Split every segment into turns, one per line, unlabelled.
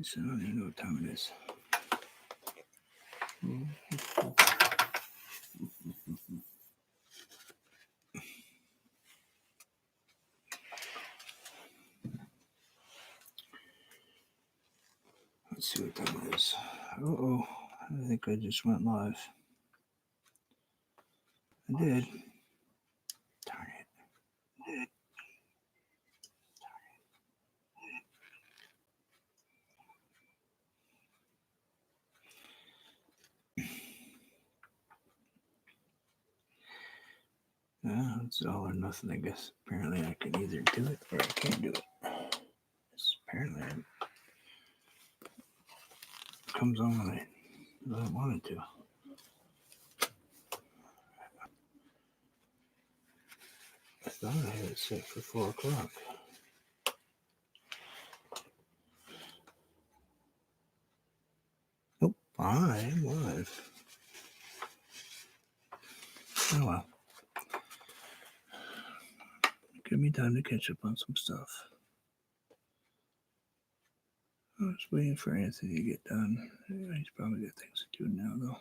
So I don't even know what time it is. Let's see what time it is. Uh-oh, I think I just went live. I did. Darn it. It's all or nothing, I guess. Apparently I can either do it or I can't do it. Apparently it comes on when I don't want it to. I thought I had it set for 4 o'clock. Nope, I am live. Oh well. Give me time to catch up on some stuff. I was waiting for Anthony to get done. He's probably got things to do now, though.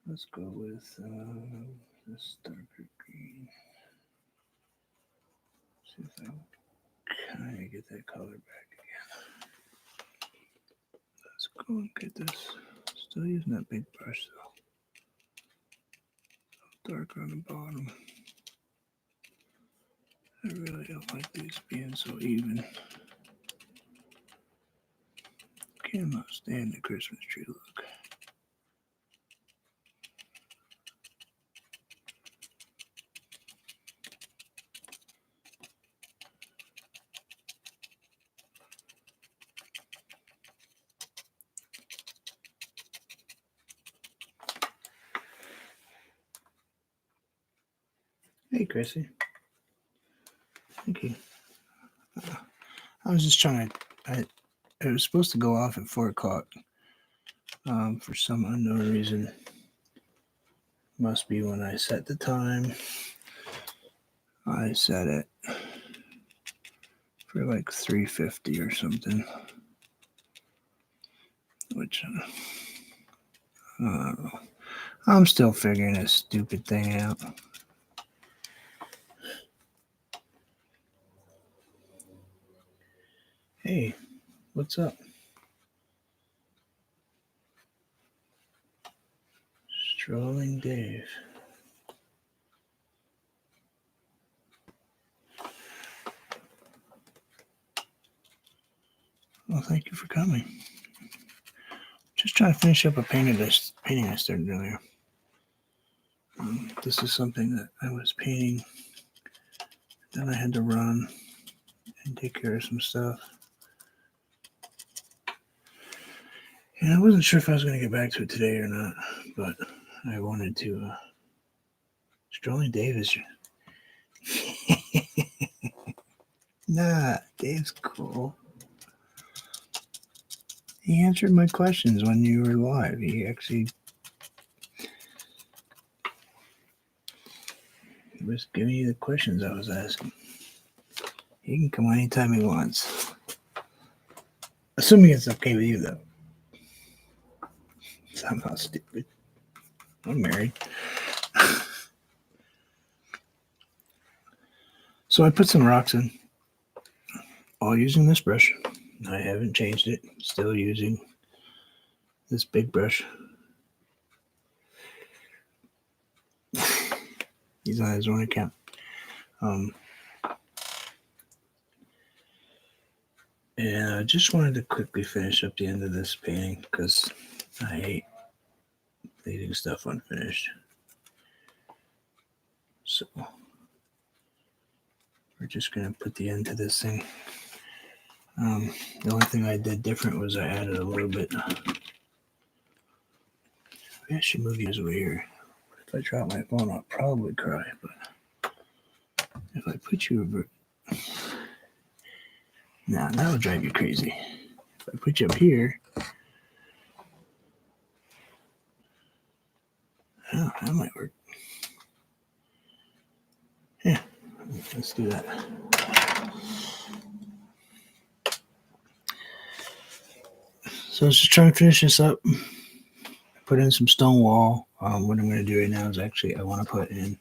Let's go with this darker green. See if I can kind of get that color back again. Let's go and get this. Still using that big brush, though. Darker on the bottom. I really don't like these being so even. Cannot stand the Christmas tree look. Hey, Chrissy. Thank you. I was just trying to. It was supposed to go off at 4 o'clock. For some unknown reason. Must be when I set the time. I set it for like 3:50 or something. Which, I don't know. I'm still figuring this stupid thing out. Hey, what's up? Strolling Dave. Well, thank you for coming. Just trying to finish up a painting I started earlier. This is something that I was painting. Then I had to run and take care of some stuff. And I wasn't sure if I was going to get back to it today or not, but I wanted to. Strolling Dave is. Nah, Dave's cool. He answered my questions when you were live. He actually was giving you the questions I was asking. He can come anytime he wants. Assuming it's okay with you, though. Somehow stupid. I'm married. So I put some rocks in, all using this brush. I haven't changed it. Still using this big brush. He's on his own account. And I just wanted to quickly finish up the end of this painting because I hate leaving stuff unfinished. So we're just going to put the end to this thing. The only thing I did different was I added a little bit. I should move you over here. If I drop my phone, I'll probably cry. But if I put you over... Nah, that would drive you crazy. If I put you up here... Oh, that might work. let's do that. So I was just trying to finish this up. Put in some stone wall. What I'm going to do right now is actually I want to put in.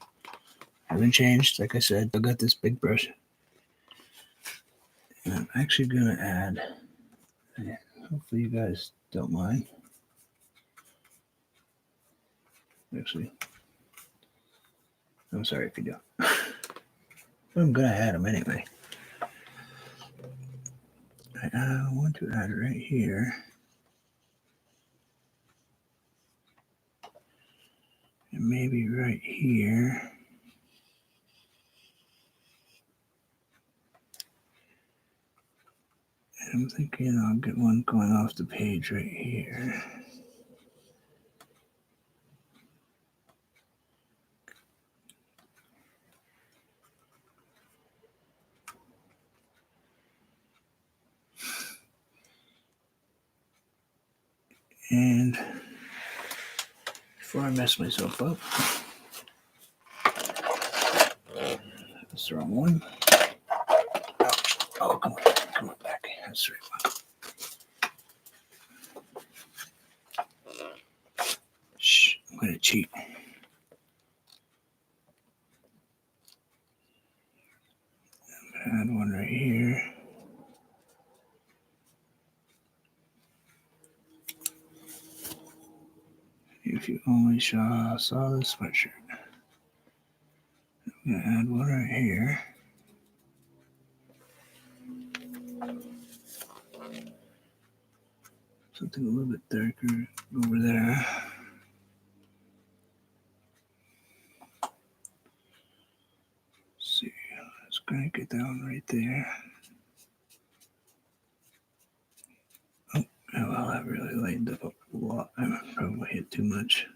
I haven't changed, like I said. I got this big brush, and I'm actually going to add. Hopefully, you guys don't mind. Actually, I'm sorry if you do. But I'm going to add them anyway. I want to add it right here. And maybe right here. And I'm thinking I'll get one going off the page right here. And before I mess myself up, that's the wrong one. Oh, come on back. That's the right one. Shh, I'm gonna cheat. I'm gonna add one right here. If you only saw the sweatshirt. I'm gonna add one right here. Something a little bit darker over there. Let's see, let's crank it down right there. Oh, well, that really lightened up a lot. I probably hit too much.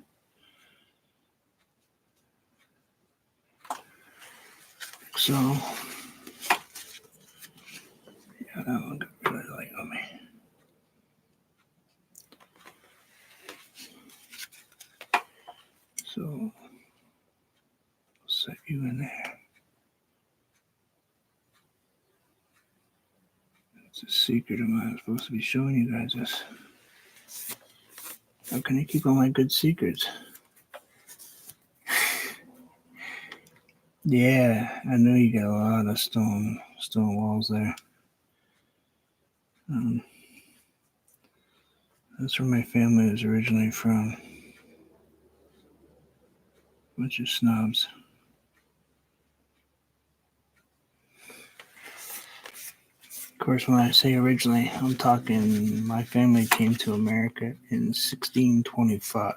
So, yeah, that one got really light on me. So, set you in there. It's a secret of mine. I'm supposed to be showing you guys this. How can I keep all my good secrets? Yeah, I know you got a lot of stone walls there. That's where my family was originally from. Bunch of snobs. Of course, when I say originally, I'm talking my family came to America in 1625.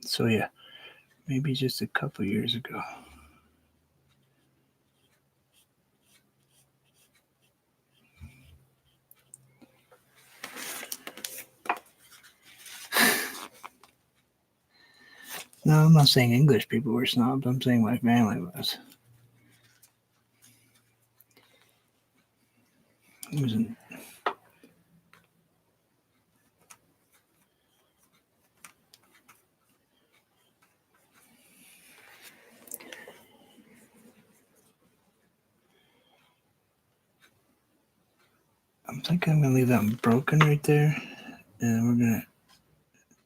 So yeah, maybe just a couple years ago. No, I'm not saying English people were snobs. I'm saying my family was. It wasn't. I'm thinking I'm gonna leave that broken right there, and we're gonna.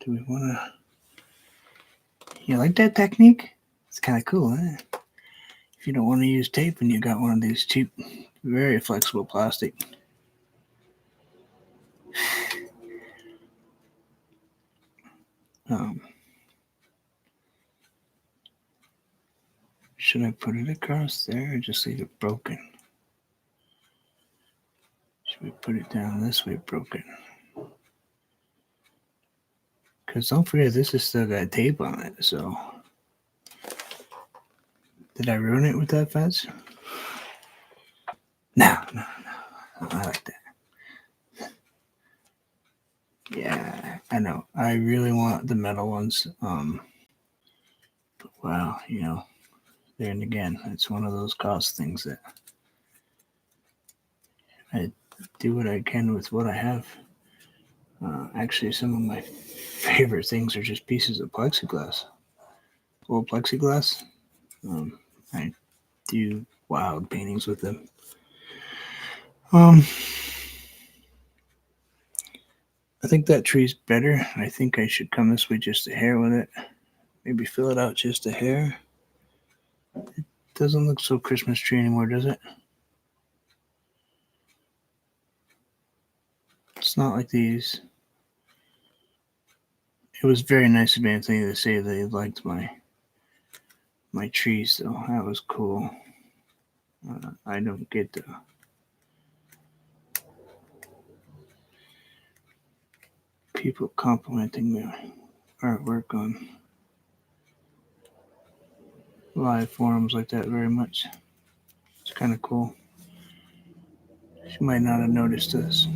Do we want to? You like that technique? It's kind of cool, eh? If you don't want to use tape and you got one of these cheap, very flexible plastic. Should I put it across there or just leave it broken? Should we put it down this way broken? Because don't forget, this has still got tape on it, so. Did I ruin it with that fence? No. I like that. Yeah, I know. I really want the metal ones. But wow, there and again, it's one of those cost things that I do what I can with what I have. Actually, some of my favorite things are just pieces of plexiglass. full plexiglass. I do wild paintings with them. I think that tree's better. I think I should come this way just a hair with it. Maybe fill it out just a hair. It doesn't look so Christmas tree anymore, does it? It's not like these. It was very nice of Anthony to say that he liked my trees, though. That was cool. I don't get people complimenting my artwork on live forums like that very much. It's kind of cool. She might not have noticed this.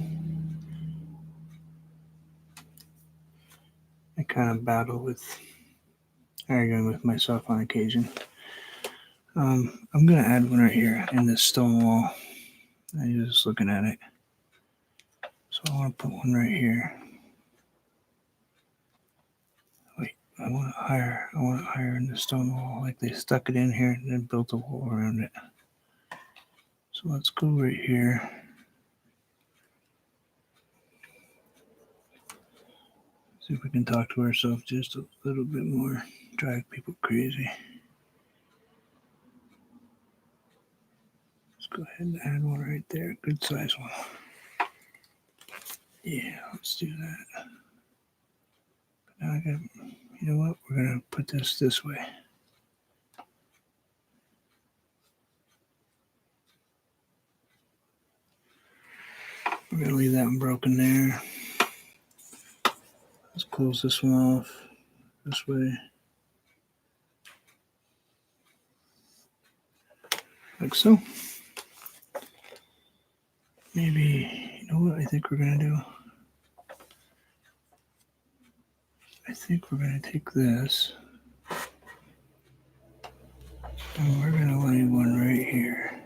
I kind of battle with arguing with myself on occasion. I'm going to add one right here in this stone wall. I'm just looking at it. So I want to put one right here. Wait, I want it higher in the stone wall. Like they stuck it in here and then built a wall around it. So let's go right here. See if we can talk to ourselves just a little bit more. Drive people crazy. Let's go ahead and add one right there. Good size one. Yeah, let's do that. But now you know what? We're going to put this way. We're going to leave that one broken there. Let's close this one off this way. Like so. Maybe, you know what I think we're going to do? I think we're going to take this. And we're going to lay one right here.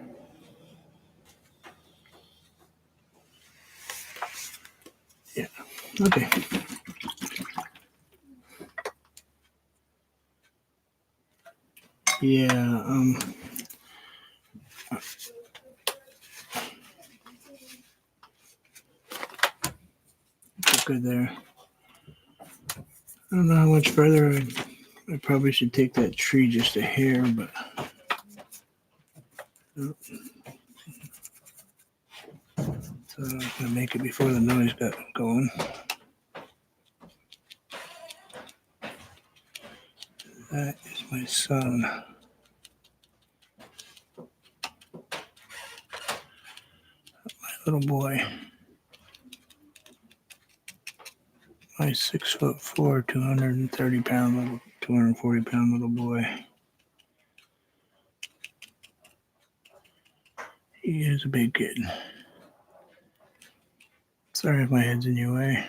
Yeah, okay. Yeah, good there. I don't know how much further I probably should take that tree just a hair, but so I'm gonna make it before the noise got going. That is my son. My little boy. My 6'4", 230-pound little, 240-pound little boy. He is a big kid. Sorry if my head's in your way.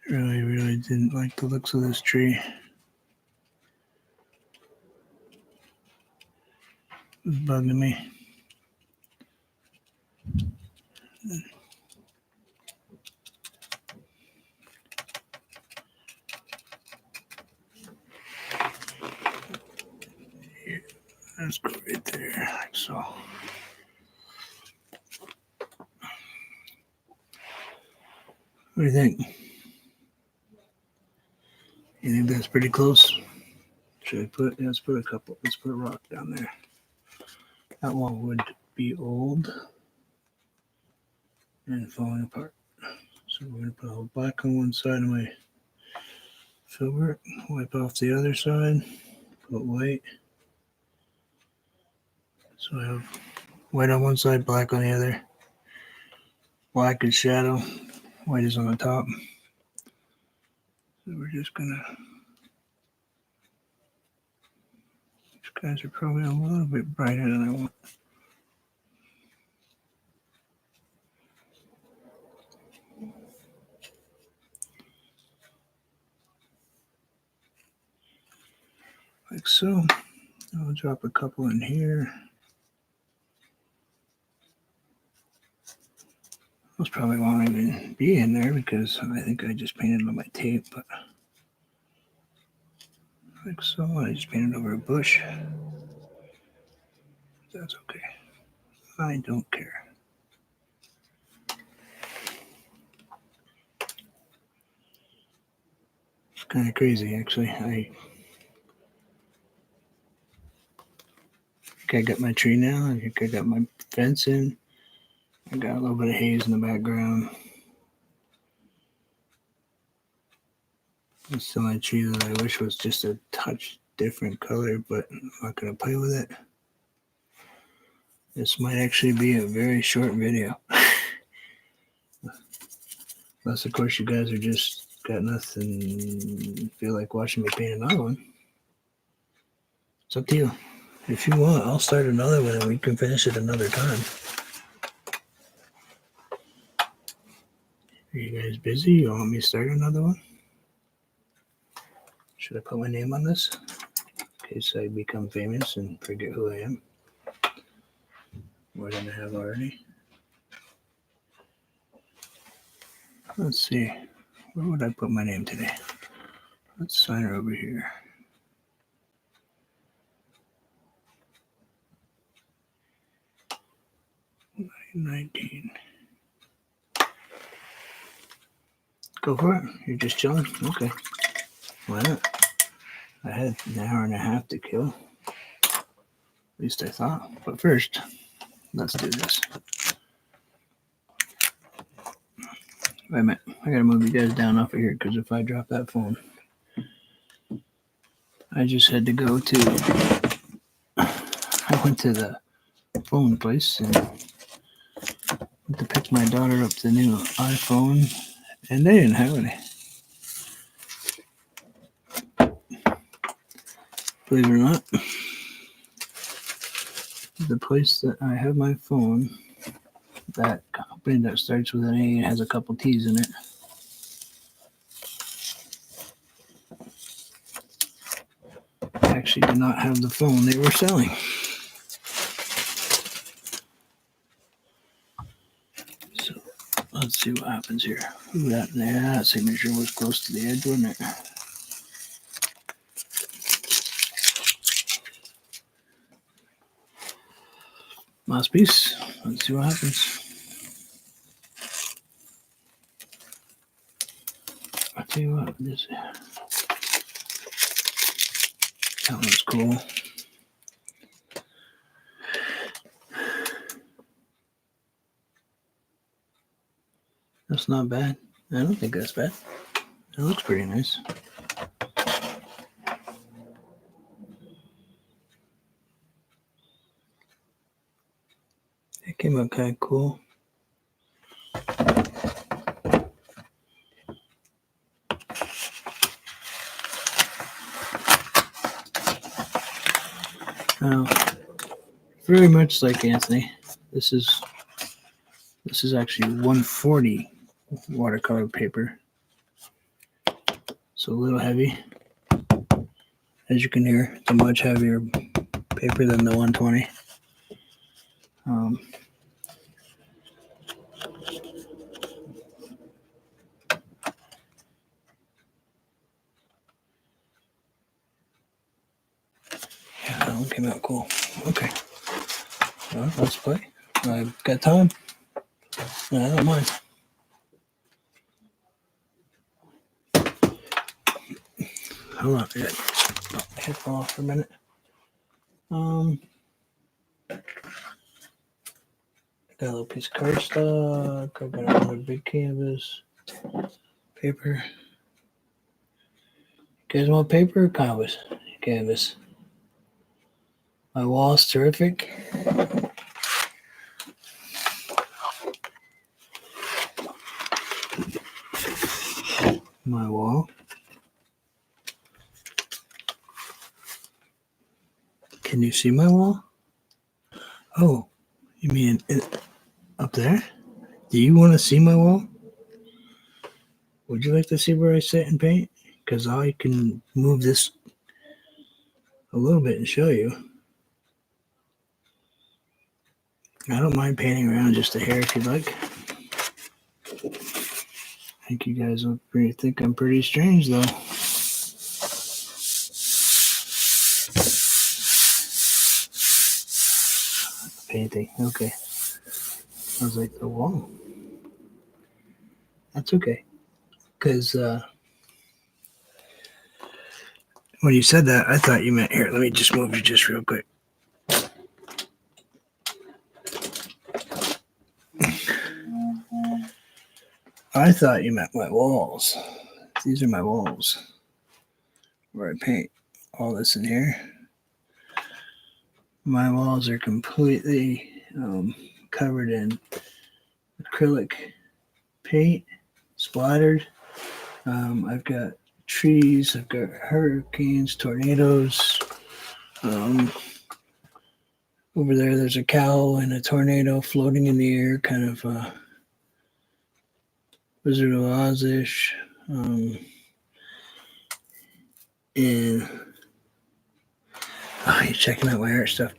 I really didn't like the looks of this tree. It was bugging me. Here, let's go right there, like so. What do you think? You think that's pretty close? Should I put? Let's put a couple. Let's put a rock down there. That one would be old and falling apart. So we're going to put a black on one side of my filbert, wipe off the other side, put white. So I have white on one side, black on the other. Black is shadow, white is on the top. So we're just going to, these guys are probably a little bit brighter than I want. Like so. I'll drop a couple in here. Those probably won't even be in there because I think I just painted on my tape, but Like so. I just painted over a bush. That's okay. I don't care. It's kind of crazy, actually. I think I got my tree now. I think I got my fence in. I got a little bit of haze in the background. It's still a tree that I wish was just a touch different color, but I'm not going to play with it. This might actually be a very short video. Unless, of course, you guys are just got nothing, feel like watching me paint another one. It's up to you. If you want, I'll start another one and we can finish it another time. Are you guys busy? You want me to start another one? Should I put my name on this? In case I become famous and forget who I am. More than I have already. Let's see. Where would I put my name today? Let's sign her over here. 19. Go for it. You're just chilling? Okay. Why not? I had an hour and a half to kill. At least I thought. But first, let's do this. Wait a minute. I gotta move you guys down off of here because if I drop that phone, I just had to go to. I went to the phone place and went to pick my daughter up the new iPhone, and they didn't have any. Believe it or not, the place that I have my phone, that company that starts with an A and has a couple T's in it, actually did not have the phone they were selling. So let's see what happens here. Ooh, that signature was close to the edge, wasn't it? Last piece. Let's see what happens. I'll tell you what, that one's cool. That's not bad. I don't think that's bad. It looks pretty nice. It came out kind of cool. Now, very much like Anthony, this is actually 140 watercolor paper. So a little heavy. As you can hear, it's a much heavier paper than the 120. Yeah, that one came out cool. Okay. Well, let's play. I've got time. No, I don't mind. Hold on. I got my headphone off for a minute. I got a little piece of cardstock. I got another big canvas. Paper. You guys want paper or canvas? Canvas. My wall's terrific. My wall. Can you see my wall? Oh, you mean up there? Do you want to see my wall? Would you like to see where I sit and paint? Because I can move this a little bit and show you. I don't mind painting around just a hair if you'd like. I think you guys will think I'm pretty strange though. painting. Okay. I was like, the wall. That's okay. Because when you said that, I thought you meant, here, let me just move you just real quick. I thought you meant my walls. These are my walls where I paint all this in here. My walls are completely covered in acrylic paint, splattered. I've got trees, I've got hurricanes, tornadoes. Over there's a cow and a tornado floating in the air, kind of Wizard of Oz-ish. And you're checking out my art stuff.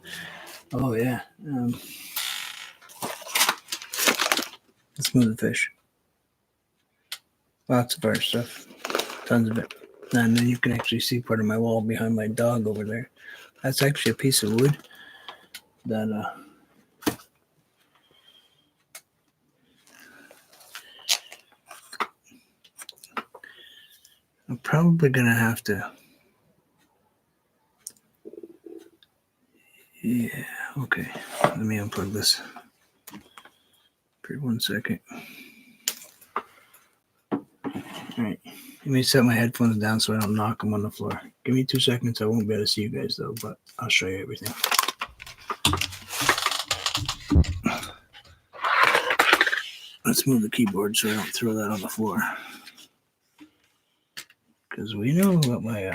Oh yeah. Let's move the fish. Lots of art stuff. Tons of it. And then you can actually see part of my wall behind my dog over there. That's actually a piece of wood that I'm probably gonna have to. Yeah, okay. Let me unplug this for 1 second. Alright. Let me set my headphones down so I don't knock them on the floor. Give me 2 seconds. I won't be able to see you guys though, but I'll show you everything. Let's move the keyboard so I don't throw that on the floor. Because we know what my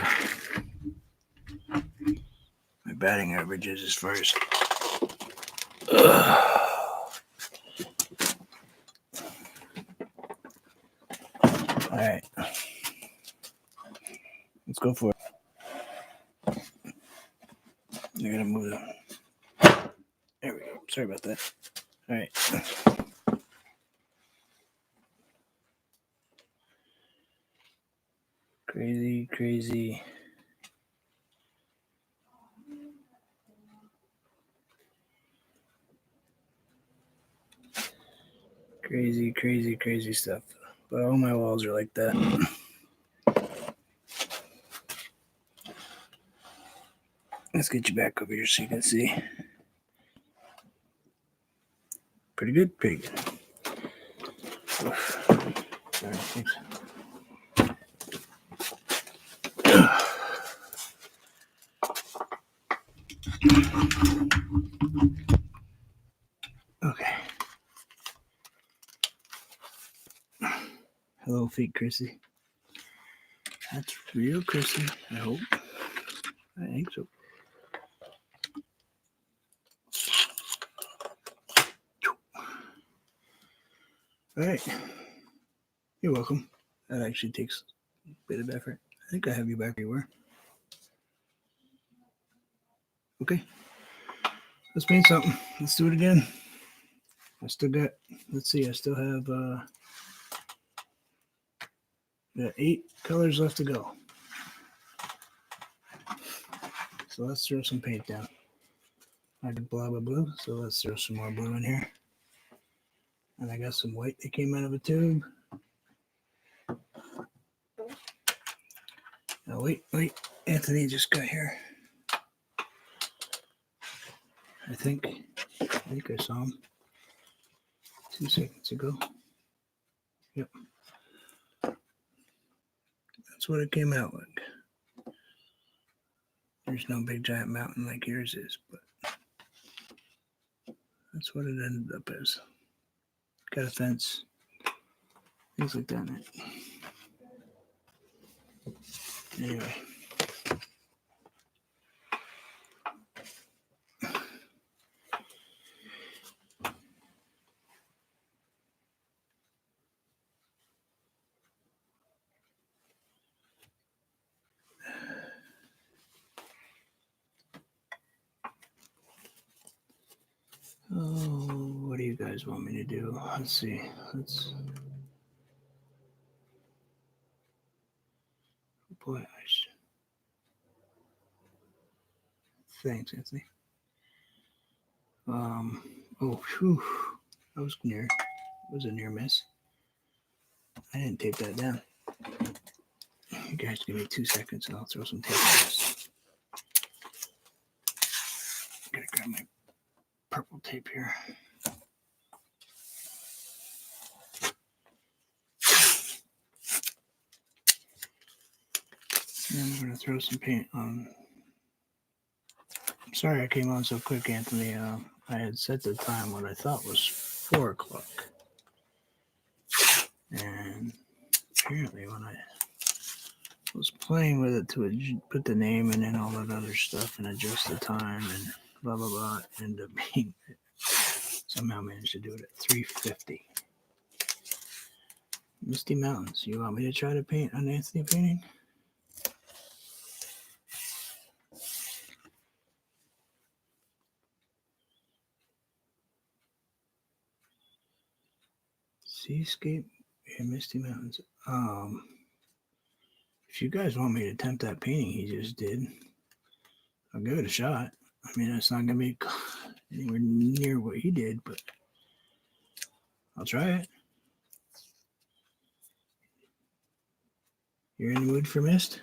batting average is as far as. Alright. Let's go for it. I gotta move it. There we go. Sorry about that. Alright. Crazy, crazy. Crazy, crazy, crazy stuff. But all my walls are like that. Let's get you back over here so you can see. Pretty good, pretty good. Oof. All right, thanks. Okay. Hello, fake Chrissy. That's real Chrissy, I hope. I think so. All right. You're welcome. That actually takes a bit of effort. I think I have you back where you were. Okay. Let's paint something. Let's do it again. I still got, let's see, I still have got 8 colors left to go. So let's throw some paint down. I did blob of blue, so let's throw some more blue in here. And I got some white that came out of a tube. Oh, wait. Anthony just got here. I think I saw him 2 seconds ago. Yep. That's what it came out like. There's no big giant mountain like yours is, but that's what it ended up as. Got a fence. Things like that. Anyway. Oh, what do you guys want me to do? Let's see. Boy, thanks, Anthony. Oh, whew. That was near. It was a near miss. I didn't tape that down. You guys give me 2 seconds and I'll throw some tape on this. Gotta grab my purple tape here. And I'm gonna throw some paint on. I'm sorry I came on so quick, Anthony. I had set the time what I thought was 4 o'clock. And apparently when I was playing with it to put the name in and all that other stuff and adjust the time and blah, blah, blah, ended up being, somehow managed to do it at 3:50. Misty Mountains. You want me to try to paint an Anthony painting? Seascape and Misty Mountains. If you guys want me to attempt that painting he just did, I'll give it a shot. I mean, it's not gonna be anywhere near what he did, but I'll try it. You're in the mood for mist?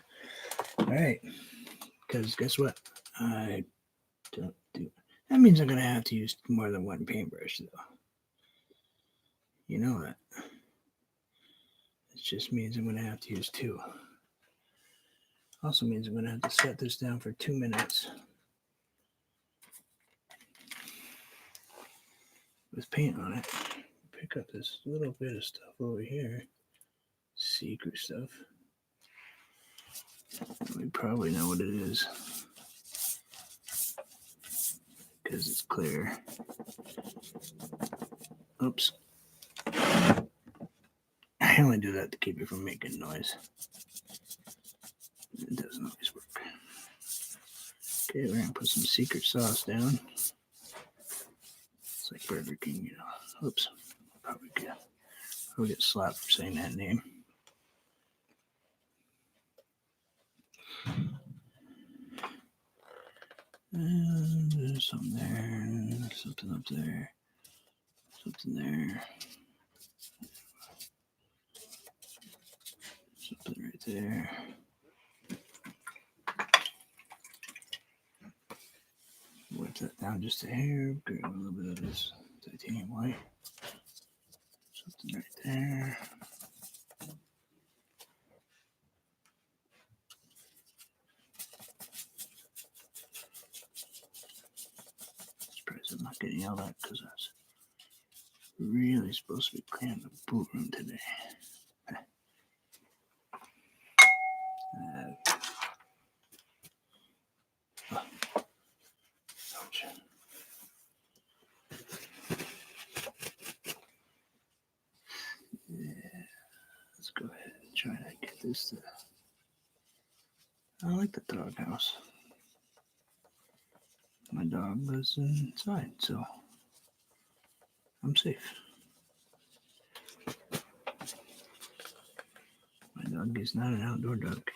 All right. Because guess what? I don't do. That means I'm gonna have to use more than one paintbrush, though. You know that. It just means I'm gonna have to use 2. Also means I'm gonna have to set this down for 2 minutes with paint on it. Pick up this little bit of stuff over here. Secret stuff. We probably know what it is because it's clear. Oops. I only do that to keep it from making noise. It doesn't always work. Okay, we're gonna put some secret sauce down. It's like Burger King, you know. Oops. Probably get slapped for saying that name. And there's something there, something up there, something there, something right there. Wipe that down just a hair. Grab a little bit of this titanium white. Something right there. Surprised I'm not getting yelled at because I was really supposed to be cleaning the boot room today. Ouch. Yeah, let's go ahead and try to get this to. I like the doghouse. My dog lives inside, so I'm safe. My dog is not an outdoor dog.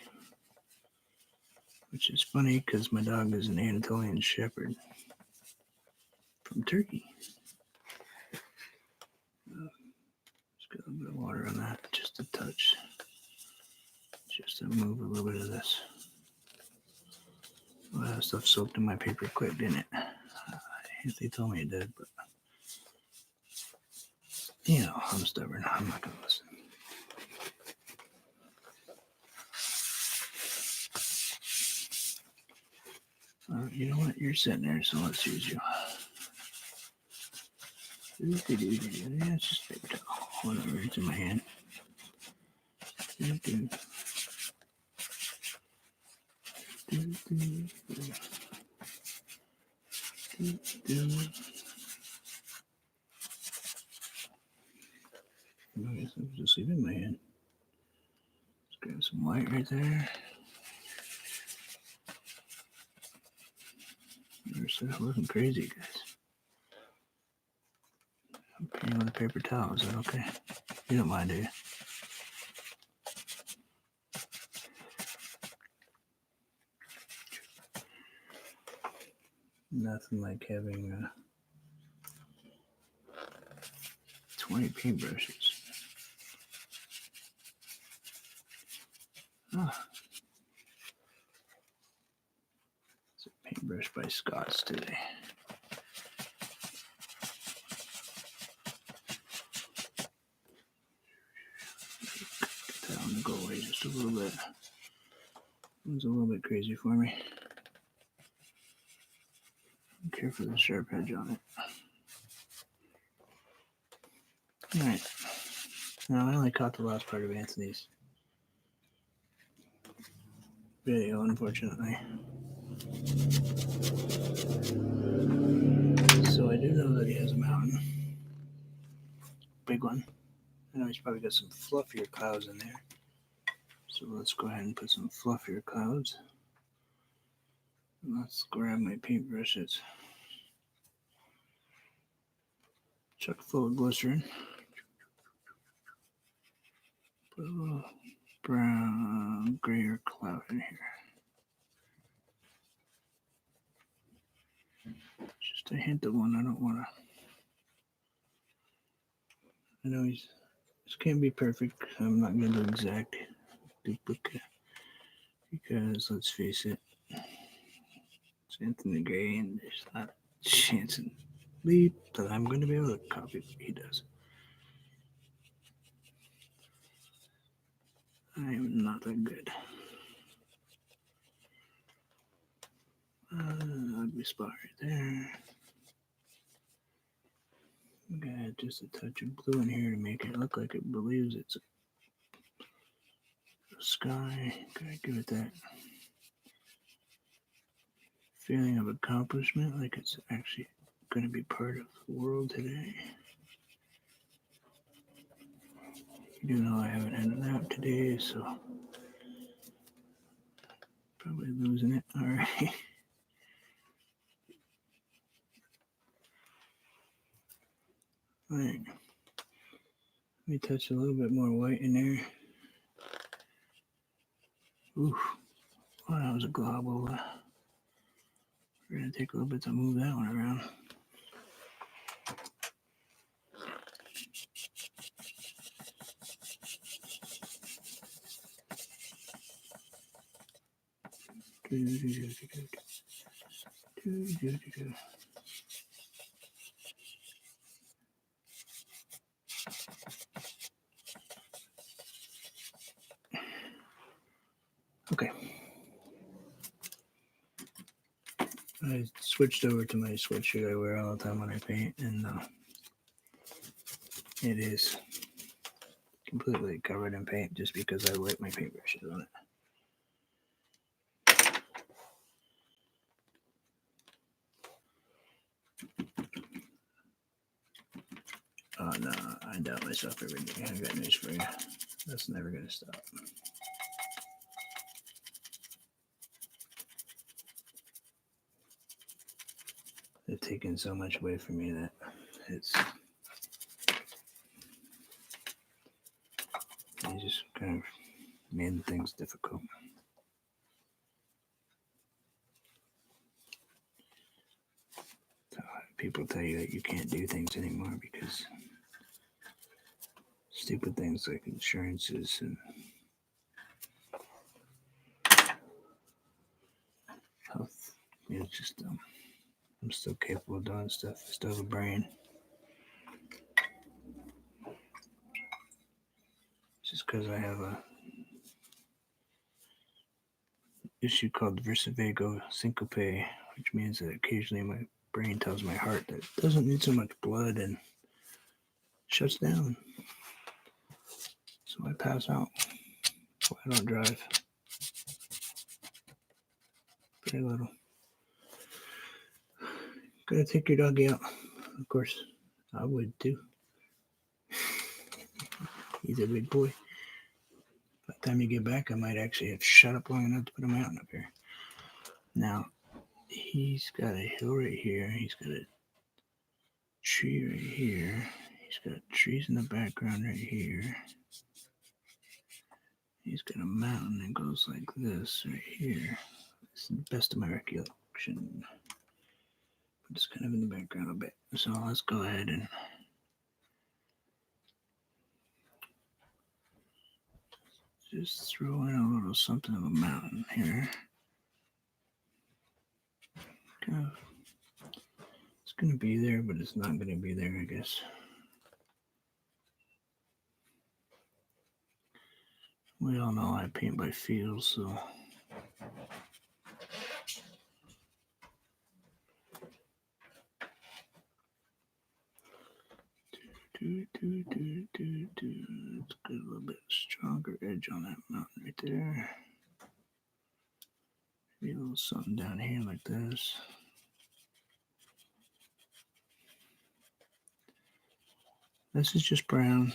Which is funny because my dog is an Anatolian Shepherd from Turkey. Just got a little bit of water on that, just a touch. Just to move a little bit of this. Well, that stuff soaked in my paper quick, didn't it? They told me it did, but you know, I'm stubborn. I'm not going to listen. You know what? You're sitting there, so let's use you. Yeah, it's just paper towel. Whatever, it's in my hand. I guess I'll just leave it in my hand. Let's grab some white right there. Never said I wasn't crazy, guys. I'm painting with a paper towel. Is that okay? You don't mind, do you? Nothing like having 20 paintbrushes. Ah. It's a paintbrush by Scott's today. Get that one to go away just a little bit. It was a little bit crazy for me. Care for the sharp edge on it. Alright. Now I only caught the last part of Anthony's video, unfortunately. So I do know that he has a mountain. Big one. I know he's probably got some fluffier clouds in there. So let's go ahead and put some fluffier clouds. Let's grab my paintbrushes. Chuck full of glycerin. Put a little brown, grayer cloud in here. Just a hint of one. I don't want to. I know this can't be perfect. I'm not going to do exact duplicate because let's face it, it's Anthony Gray and there's not a chance in leap that I'm going to be able to copy what he does. I am not that good. Ugly spot right there. Got just a touch of blue in here to make it look like it believes it's a sky. Gotta give it that feeling of accomplishment, like it's actually going to be part of the world today. You do know I haven't had a nap today, so probably losing it. All right. All right. Let me touch a little bit more white in there. Oof. Well, that was a global. We're going to take a little bit to move that one around. Okay. I switched over to my sweatshirt I wear all the time when I paint, and it is completely covered in paint just because I wipe my paintbrushes on it. Oh no, I doubt myself every day. I got news for you. That's never going to stop. They've taken so much away from me that it's they just kind of made things difficult. So people tell you that you can't do things anymore because stupid things like insurances and health. It's just I'm still capable of doing stuff. I still have a brain. Just because I have a issue called versivago syncope, which means that occasionally my brain tells my heart that it doesn't need so much blood and shuts down. So I pass out. So I don't drive. Very little. Gotta take your doggy out. Of course, I would too. He's a big boy. By the time you get back, I might actually have shut up long enough to put a mountain up here. Now, he's got a hill right here. He's got a tree right here. He's got trees in the background right here. He's got a mountain that goes like this right here. It's the best of my recollection. But it's kind of in the background a bit. So let's go ahead and Just throw in a little something of a mountain here. Kind of, it's going to be there, but it's not going to be there, I guess. We all know I paint by feel, so. Let's get a little bit stronger edge on that mountain right there. Maybe a little something down here like this. This is just brown.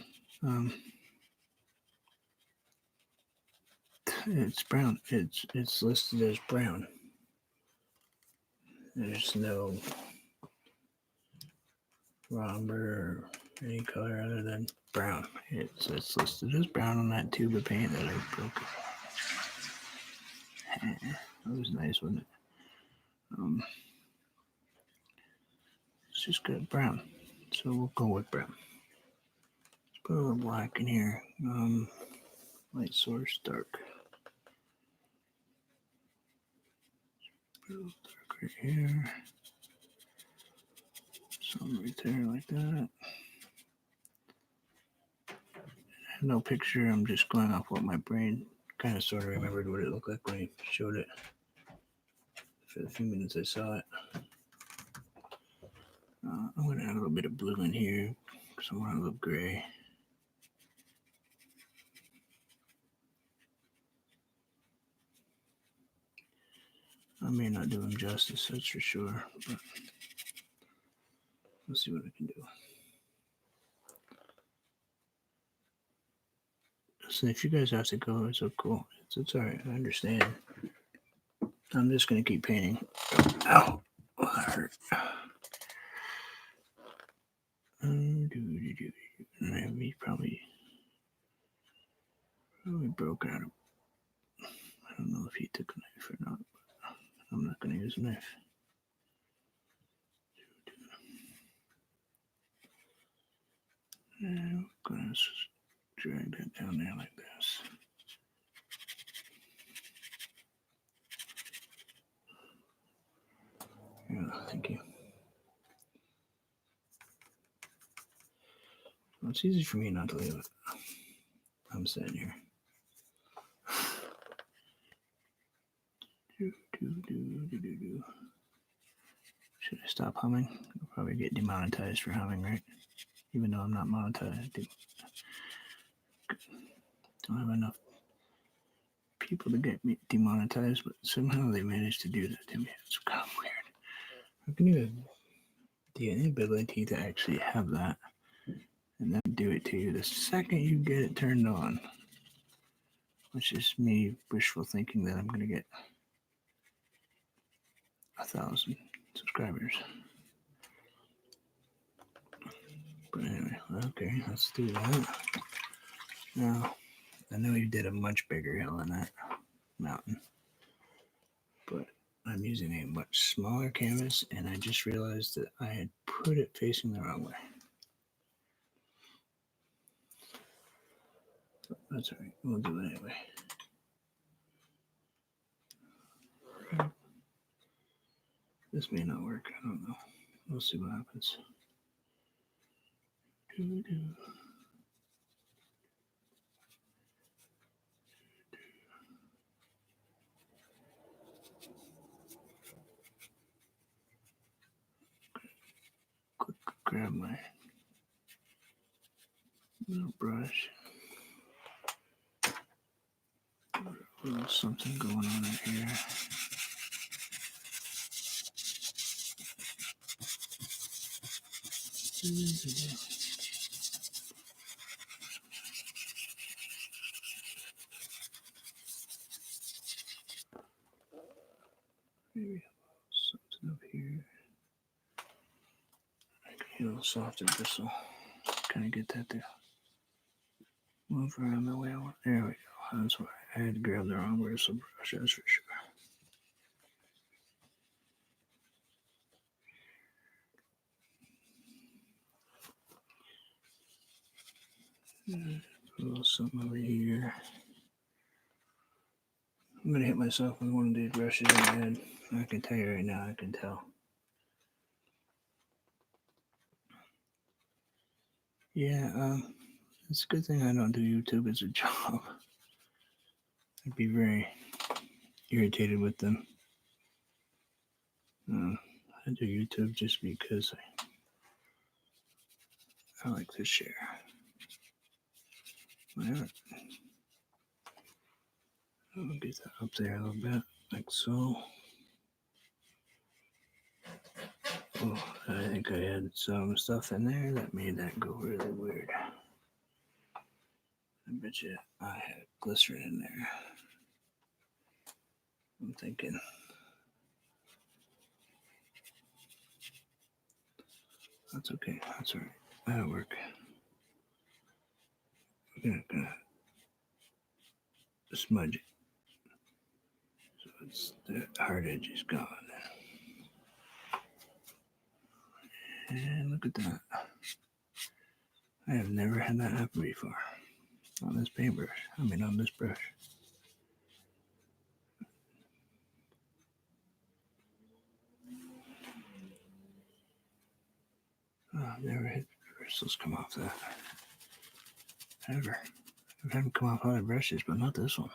It's brown. It's listed as brown. There's no umber or any color other than brown. It's listed as brown on that tube of paint that I broke. That was nice, wasn't it? It's just got brown, so we'll go with brown. Let's put a little black in here. Light source, dark. Put a little dark right here. Some right there like that. I have no picture. I'm just going off what my brain kind of sort of remembered what it looked like when I showed it for the few minutes I saw it. I'm going to add a little bit of blue in here because I want a little gray. I may not do him justice, that's for sure, but we'll see what I can do. So if you guys have to go, it's so cool. It's all right. I understand. I'm just going to keep painting. Ow. Oh, that hurt. He probably broke out of. I don't know if he took a knife or not, but I'm not going to use a knife. And I'm going to drag that down there like this. Yeah, thank you. Well, it's easy for me not to leave it. I'm sitting here. Should I stop humming? I'll probably get demonetized for humming, right? Even though I'm not monetized. Don't have enough people to get me demonetized, but somehow they managed to do that to me. It's kind of weird. How can you have the inability to actually have that and then do it to you the second you get it turned on? Which is me wishful thinking that I'm going to get 1,000 subscribers. But anyway, okay, let's do that. Now, I know you did a much bigger hill than that mountain, but I'm using a much smaller canvas, and I just realized that I had put it facing the wrong way. But that's all right. We'll do it anyway. This may not work. I don't know. We'll see what happens. Quick, grab my little brush. A little something going on in here. Maybe something up here. I can get a little softer bristle. Kind of get that there. Move around the way I want. There we go. That's why I had to grab the wrong bristle brush, that's for sure. Put a little something over here. I'm gonna hit myself with one of these brushes in the head. I can tell you right now, I can tell. Yeah, it's a good thing I don't do YouTube as a job. I'd be very irritated with them. I do YouTube just because I like to share my art. I'll get that up there a little bit, like so. Oh, I think I had some stuff in there that made that go really weird. I bet you I had glycerin in there. I'm thinking. That's okay. That's all right. That'll work. We're gonna smudge it. So it's the hard edge is gone. And look at that. I have never had that happen before on this paintbrush. On this brush. Oh, I've never had bristles come off that. Ever. I've had them come off other brushes, but not this one.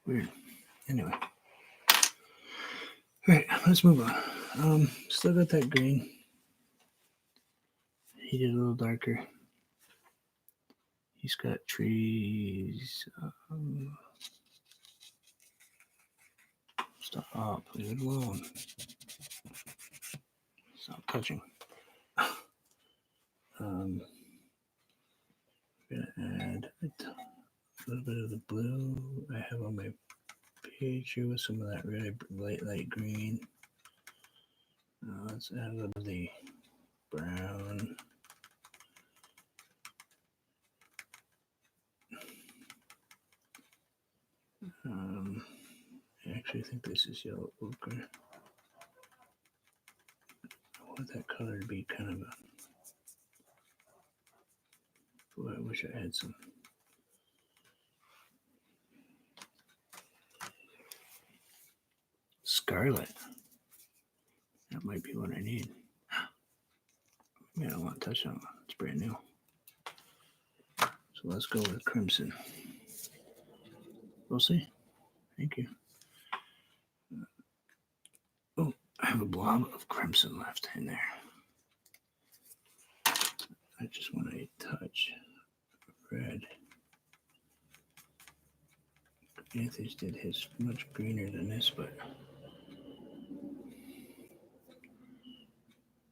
Weird. Anyway. Alright, let's move on. Still got that green. He did a little darker. He's got trees. Stop. Leave it alone. Stop touching. I'm gonna add a little bit of the blue I have on my page here with some of that really light green. Let's add a little of the brown. I actually think this is yellow ochre. I want that color to be kind of a. Boy, I wish I had some. Scarlet. That might be what I need. Yeah, I don't want to touch that one. It's brand new. So let's go with crimson. We'll see. Thank you. Oh, I have a blob of crimson left in there. I just want a touch of red. Anthony's did his much greener than this, but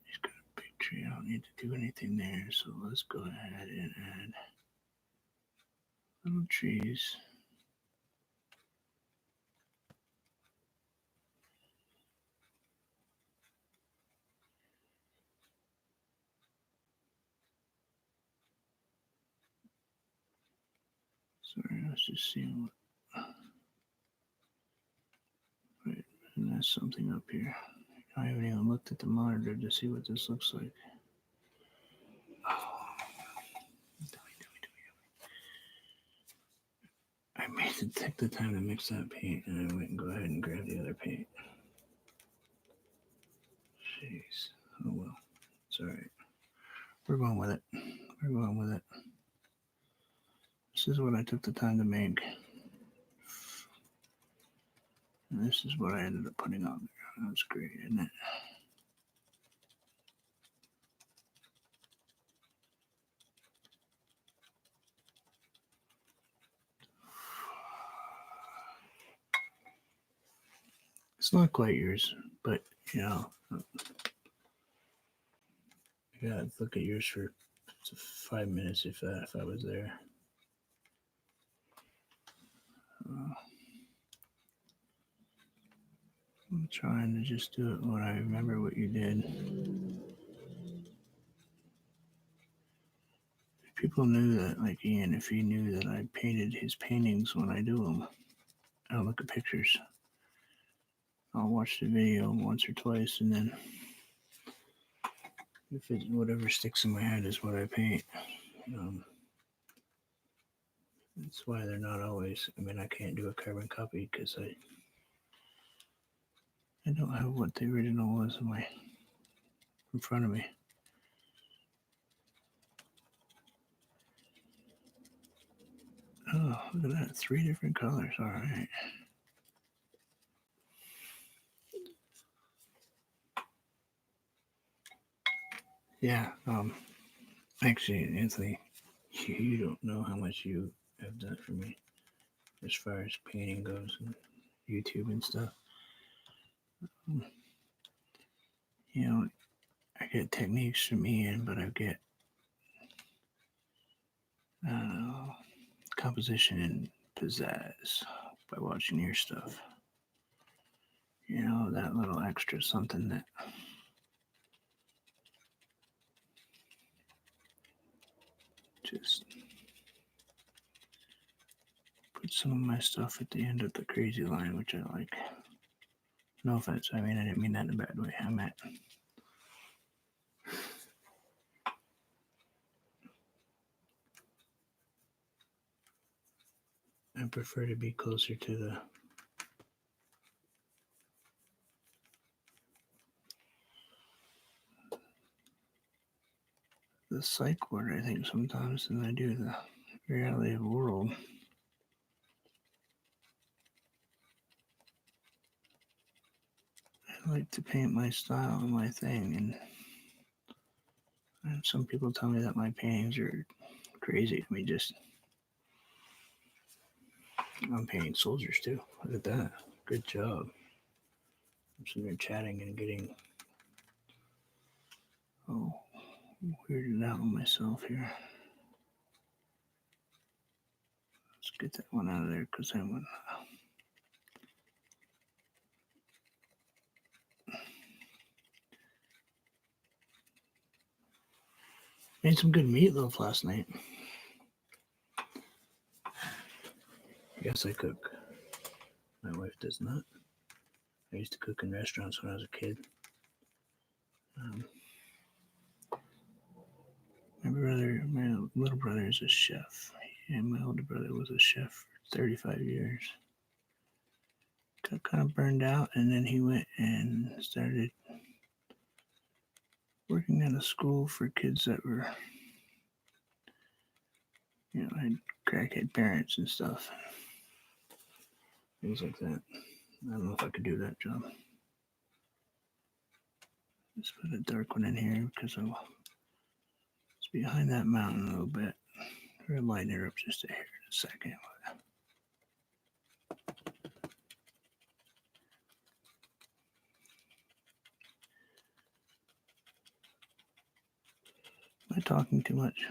he's got a big tree. I don't need to do anything there, so let's go ahead and add little trees. Sorry, I was just seeing what. Right, and that's something up here. I haven't even looked at the monitor to see what this looks like. Oh, I take the time to mix that paint, and I went and go ahead and grab the other paint. Jeez. Oh well. It's all right. We're going with it. We're going with it. This is what I took the time to make. And this is what I ended up putting on there. That's great, isn't it? It's not quite yours, but you know, I gotta look at yours for 5 minutes if I was there. I'm trying to just do it when I remember what you did. If people knew that, like Ian, if he knew that I painted his paintings when I do them, I'll look at pictures. I'll watch the video once or twice, and then if it whatever sticks in my head is what I paint. That's why they're not always. I mean, I can't do a carbon copy because I don't have what the original was in front of me. Oh, look at that. 3 different colors. All right. Yeah. Actually, Anthony, you don't know how much you have done for me as far as painting goes and YouTube and stuff. You know, I get techniques from Ian, but I get composition and pizzazz by watching your stuff. You know, that little extra something that just put some of my stuff at the end of the crazy line, which I like. No offense. I mean, I didn't mean that in a bad way. I meant I prefer to be closer to the psych ward, I think, sometimes than I do the reality of the world. I like to paint my style and my thing, and some people tell me that my paintings are crazy. I mean, just I'm painting soldiers too. Look at that. Good job. I'm sitting there chatting and getting weirded out on myself here. Let's get that one out of there because I went. Made some good meatloaf last night. Yes, I cook. My wife does not. I used to cook in restaurants when I was a kid. My little brother is a chef, and my older brother was a chef for 35 years. Got kind of burned out, and then he went and started working at a school for kids that were, had crackhead parents and stuff. Things like that. I don't know if I could do that job. Let's put a dark one in here because it's behind that mountain a little bit. We're gonna lighten her up just a hair in a second. Am I talking too much?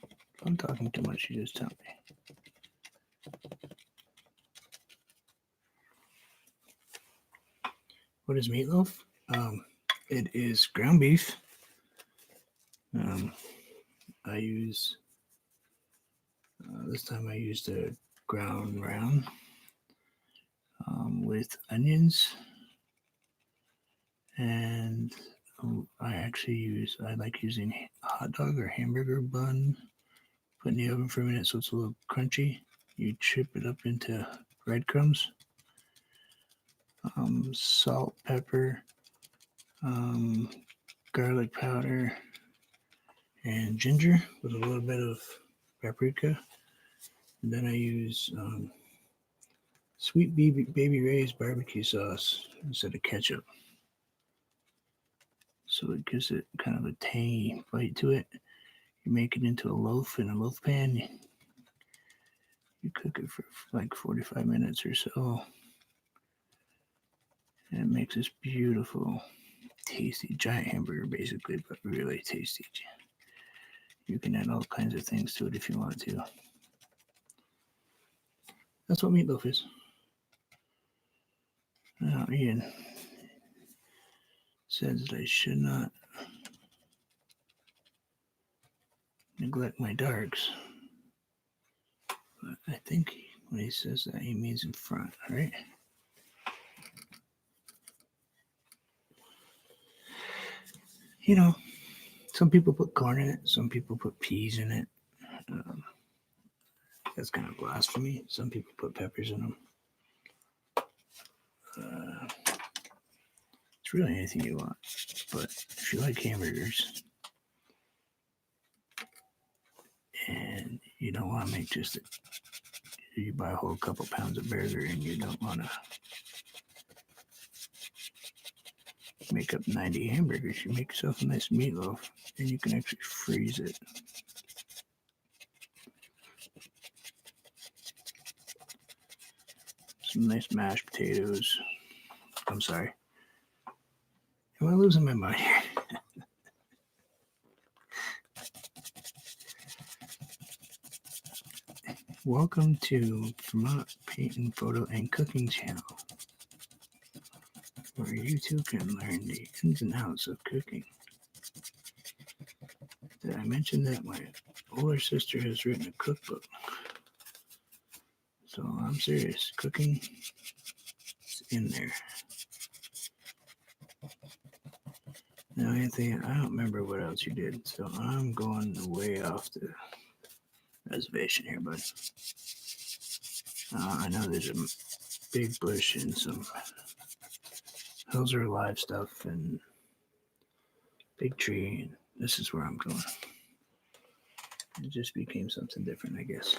If I'm talking too much, you just tell me. What is meatloaf? It is ground beef. I use this time I used a ground round with onions, and I like using a hot dog or hamburger bun, put in the oven for a minute so it's a little crunchy. You chip it up into breadcrumbs, salt, pepper, garlic powder, and ginger with a little bit of paprika. And then I use sweet baby Ray's barbecue sauce instead of ketchup. So it gives it kind of a tangy bite to it. You make it into a loaf in a loaf pan. You cook it for like 45 minutes or so. And it makes this beautiful, tasty giant hamburger basically, but really tasty. You can add all kinds of things to it if you want to. That's what meatloaf is. Now, Ian says that I should not neglect my darks. But I think when he says that, he means in front, right? Some people put corn in it, some people put peas in it. That's kind of blasphemy. Some people put peppers in them. It's really anything you want. But if you like hamburgers and you don't want to make just you buy a whole couple pounds of burger and you don't want to make up 90 hamburgers, you make yourself a nice meatloaf and you can actually freeze it. Some nice mashed potatoes. I'm sorry. Am I losing my mind here? Welcome to Vermont Painting, Photo, and Cooking channel, where you too can learn the ins and outs of cooking. Did I mention that my older sister has written a cookbook? So I'm serious. Cooking is in there. Now, Anthony, I don't remember what else you did, so I'm going way off the reservation here, bud. I know there's a big bush and some hills are alive stuff and big tree, and this is where I'm going. It just became something different, I guess.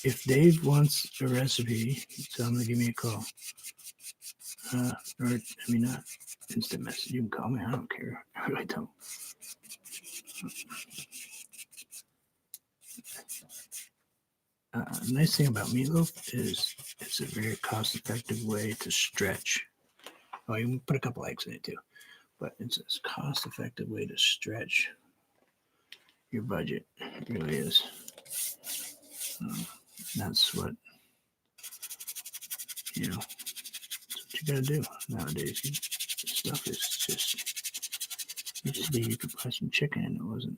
If Dave wants a recipe, tell him to give me a call. Not instant message. You can call me. I don't care. I really don't. Nice thing about meatloaf is it's a very cost-effective way to stretch. Oh, you can put a couple eggs in it too, but it's a cost-effective way to stretch your budget. It really is. That's what that's what you gotta do nowadays. Stuff is just. Used to be you could buy some chicken and it wasn't.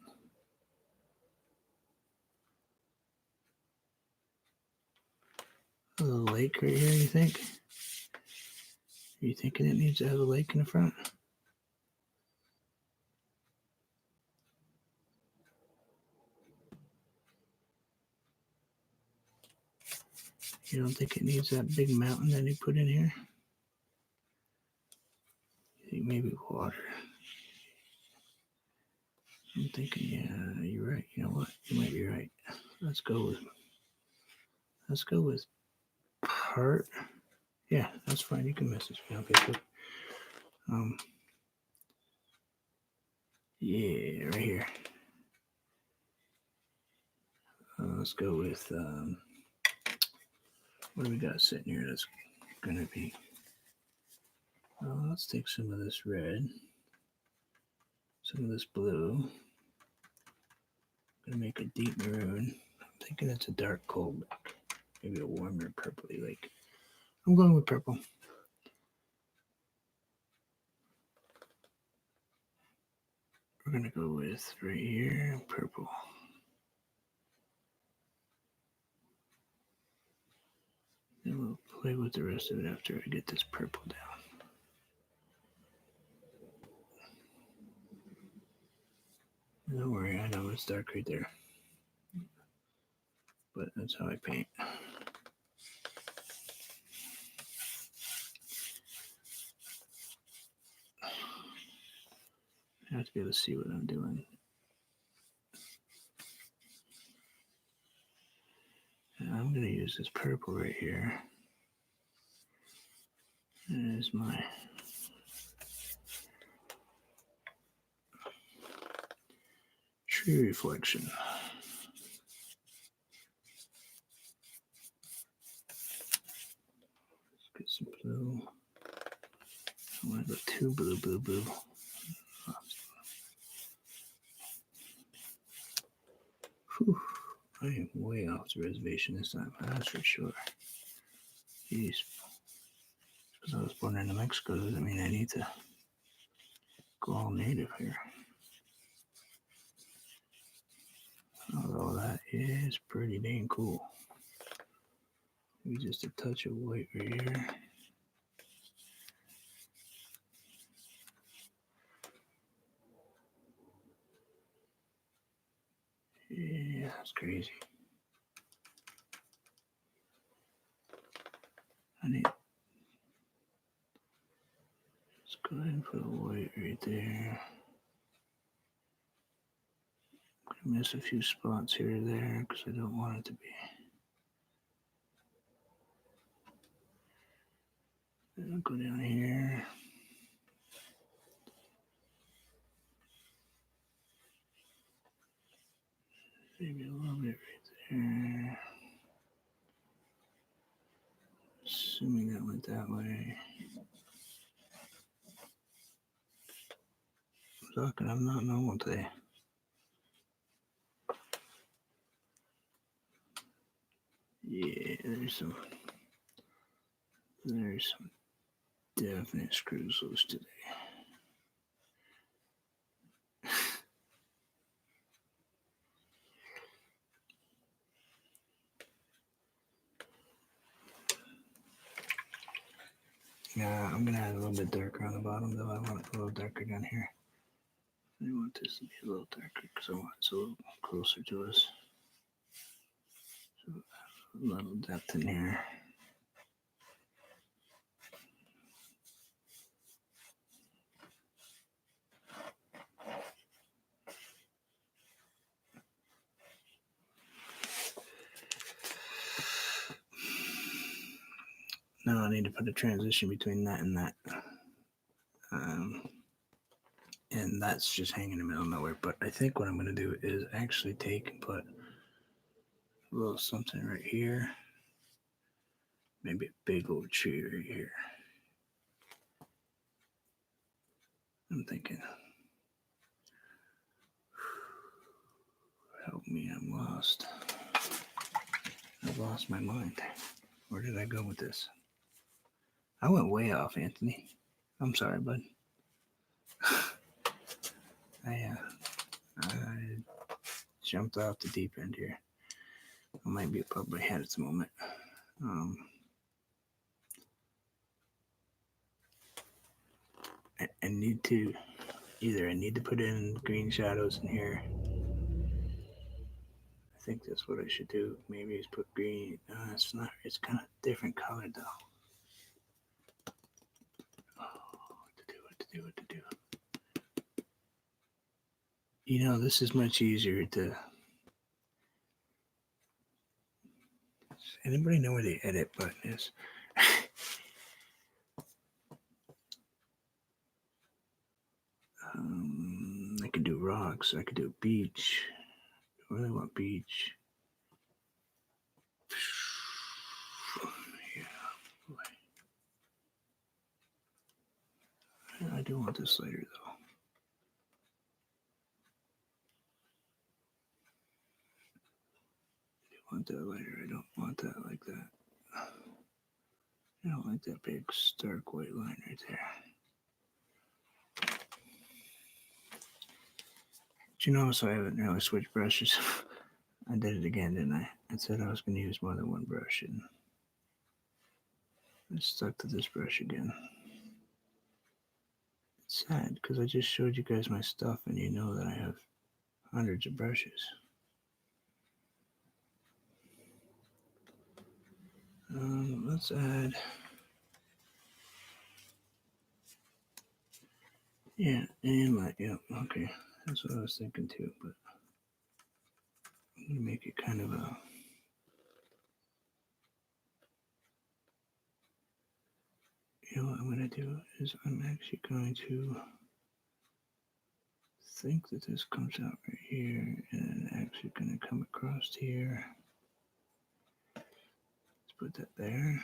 A little lake right here, you think? Are you thinking it needs to have a lake in the front? You don't think it needs that big mountain that he put in here? You think maybe water? I'm thinking, yeah, you're right. You know what? You might be right. Let's go with part. Yeah, that's fine. You can message me on Facebook. Yeah, right here. Let's go with what do we got sitting here that's gonna be? Let's take some of this red, some of this blue. I'm gonna make a deep maroon. I'm thinking it's a dark coal black, maybe a warmer purpley like. I'm going with purple. We're gonna go with right here, purple. Then we'll play with the rest of it after I get this purple down. Don't worry, I know it's dark right there. But that's how I paint. I have to be able to see what I'm doing. And I'm going to use this purple right here as my tree reflection. Let's get some blue. I want to go too blue. Whew. I am way off the reservation this time, that's for sure. Jeez. Because I was born in New Mexico doesn't mean I need to go all native here. Although that is pretty dang cool. Maybe just a touch of white right here. Yeah, that's crazy. Let's go ahead and put a white right there. I'm gonna miss a few spots here or there because I don't want it to be. Then I'll go down here. Maybe a little bit right there. Assuming that went that way. I'm not normal today. Yeah, there's some definite screws loose today. Yeah, I'm gonna add a little bit darker on the bottom though. I want it a little darker down here. I want this to be a little darker because I want it a little closer to us. So a little depth in here. Now I need to put a transition between that and that. And that's just hanging in the middle of nowhere. But I think what I'm going to do is actually take and put a little something right here. Maybe a big old tree right here. I'm thinking, help me, I'm lost. I've lost my mind. Where did I go with this? I went way off, Anthony. I'm sorry, bud. I jumped off the deep end here. I might be above my head at the moment. I need to put in green shadows in here. I think that's what I should do. Maybe is put green. No, it's not. It's kind of different color though. What to do. You know, this is much easier to. Does anybody know where the edit button is? I could do rocks. I could do beach. I really want beach. Yeah. I do want this later though. I want that later. I don't want that like that. I don't like that big stark white line right there. Do you notice I haven't really switched brushes? I did it again, didn't I? I said I was going to use more than one brush, and I stuck to this brush again. It's sad because I just showed you guys my stuff, and you know that I have hundreds of brushes. Let's add. Yeah, and light. Yeah, okay. That's what I was thinking too, but I'm going to make it kind of a. You know what I'm going to do is I'm actually going to think that this comes out right here and actually going to come across here. Let's put that there.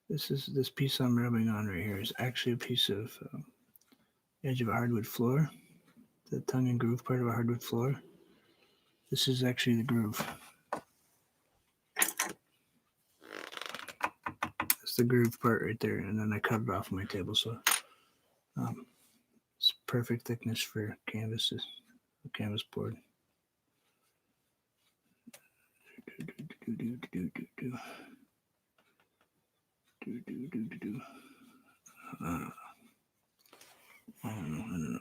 This piece I'm rubbing on right here is actually a piece of edge of a hardwood floor, the tongue and groove part of a hardwood floor. This is actually the groove. That's the groove part right there, and then I cut it off my table, so it's perfect thickness for canvases, canvas board. I don't know.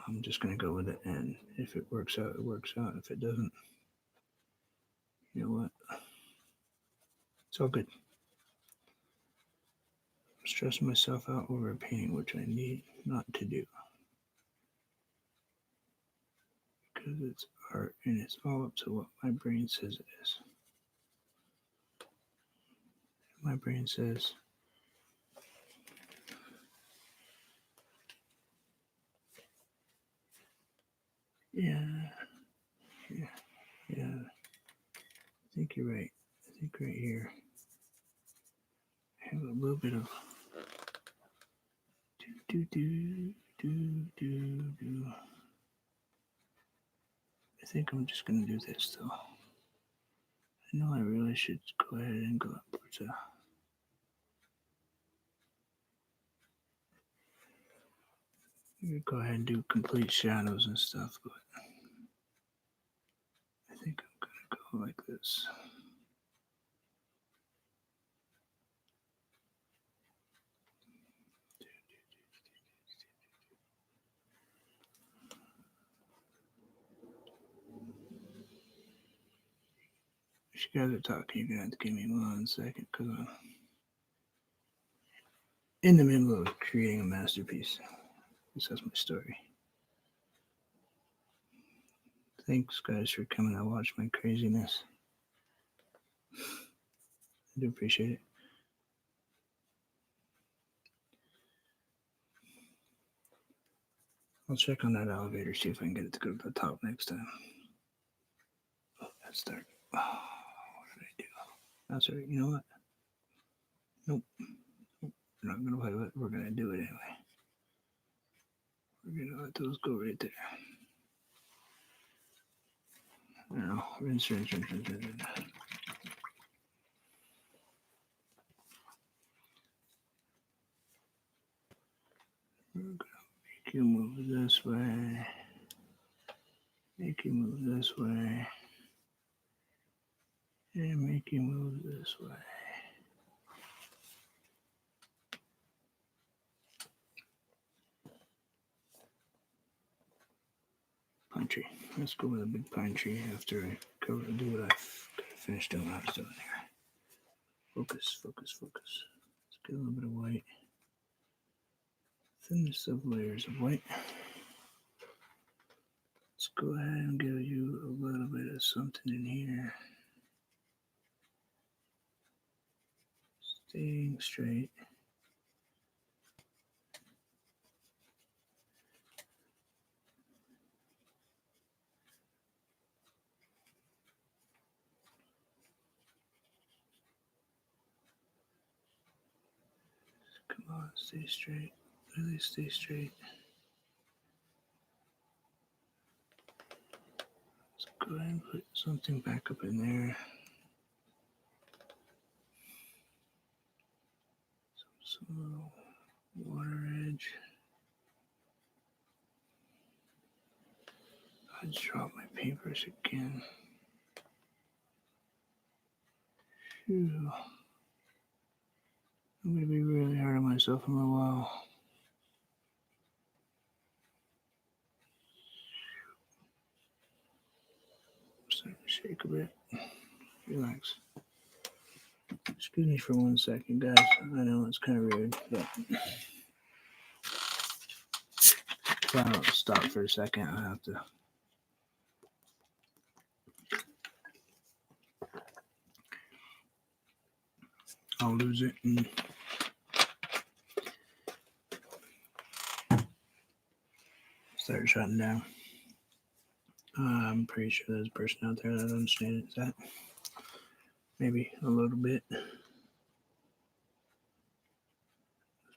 I'm just going to go with it. And if it works out, it works out. If it doesn't, you know what? It's all good. I'm stressing myself out over a painting, which I need not to do. Because it's art and it's all up to what my brain says it is. My brain says, yeah, I think you're right. I think right here, I have a little bit of do. I think I'm just going to do this, though. I know I really should go ahead and go upwards. Go ahead and do complete shadows and stuff, but I think I'm going to go like this. If you guys are talking, you're going to have to give me 1 second because I'm in the middle of creating a masterpiece. This is my story. Thanks, guys, for coming to watch my craziness. I do appreciate it. I'll check on that elevator, see if I can get it to go to the top next time. Oh, that's dark. Oh, what did I do? That's right. You know what? Nope. We're not going to play with it. We're going to do it anyway. We're going to let those go right there. Now, rinse. We're going to make you move this way. Make you move this way. And make you move this way. Pine tree. Let's go with a big pine tree after I go and do what I've finished doing what I was doing here. Focus. Let's get a little bit of white. Thinnest of layers of white. Let's go ahead and give you a little bit of something in here. Staying straight. Come on, stay straight. Really stay straight. Let's go ahead and put something back up in there. Some little water edge. I just dropped my paintbrush again. Phew. I'm going to be really hard on myself in a little while. I'm starting to shake a bit. Relax. Excuse me for 1 second, guys. I know it's kind of rude, but if I don't stop for a second, I have to. I'll lose it and start shutting down. I'm pretty sure there's a person out there that understands that. Maybe a little bit. Let's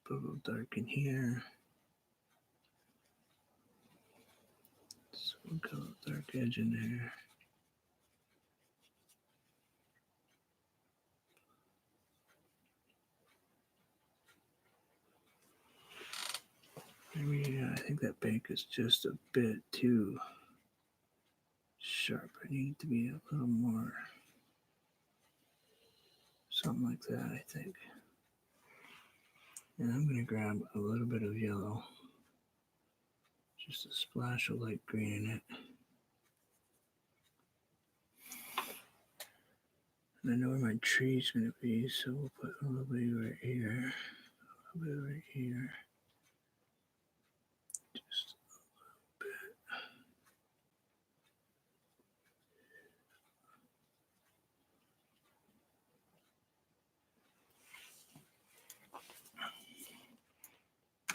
put a little dark in here. So we'll got a little dark edge in there. Maybe I think that bank is just a bit too sharp. I need it to be a little more something like that, I think. And I'm going to grab a little bit of yellow Just a splash of light green in it. And I know where my tree's going to be, so we'll put a little bit right here. A little bit right here. Just a little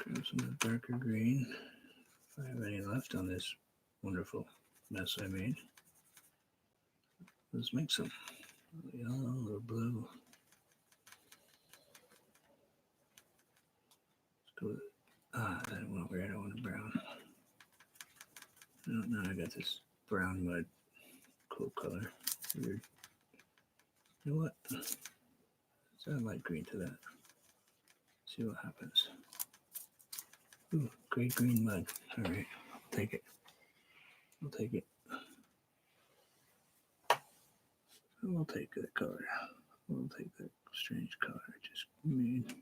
bit. Grab some of the darker green. If I have any left on this wonderful mess I made. Let's make some yellow, a little blue. Let's go with that went red, I want a brown. No, now I got this brown mud, cool color. Weird. You know what? Let's add light green to that. See what happens. Ooh, great green mud. All right, I'll take it. I'll take it. We'll take that color. We'll take that strange color I just made.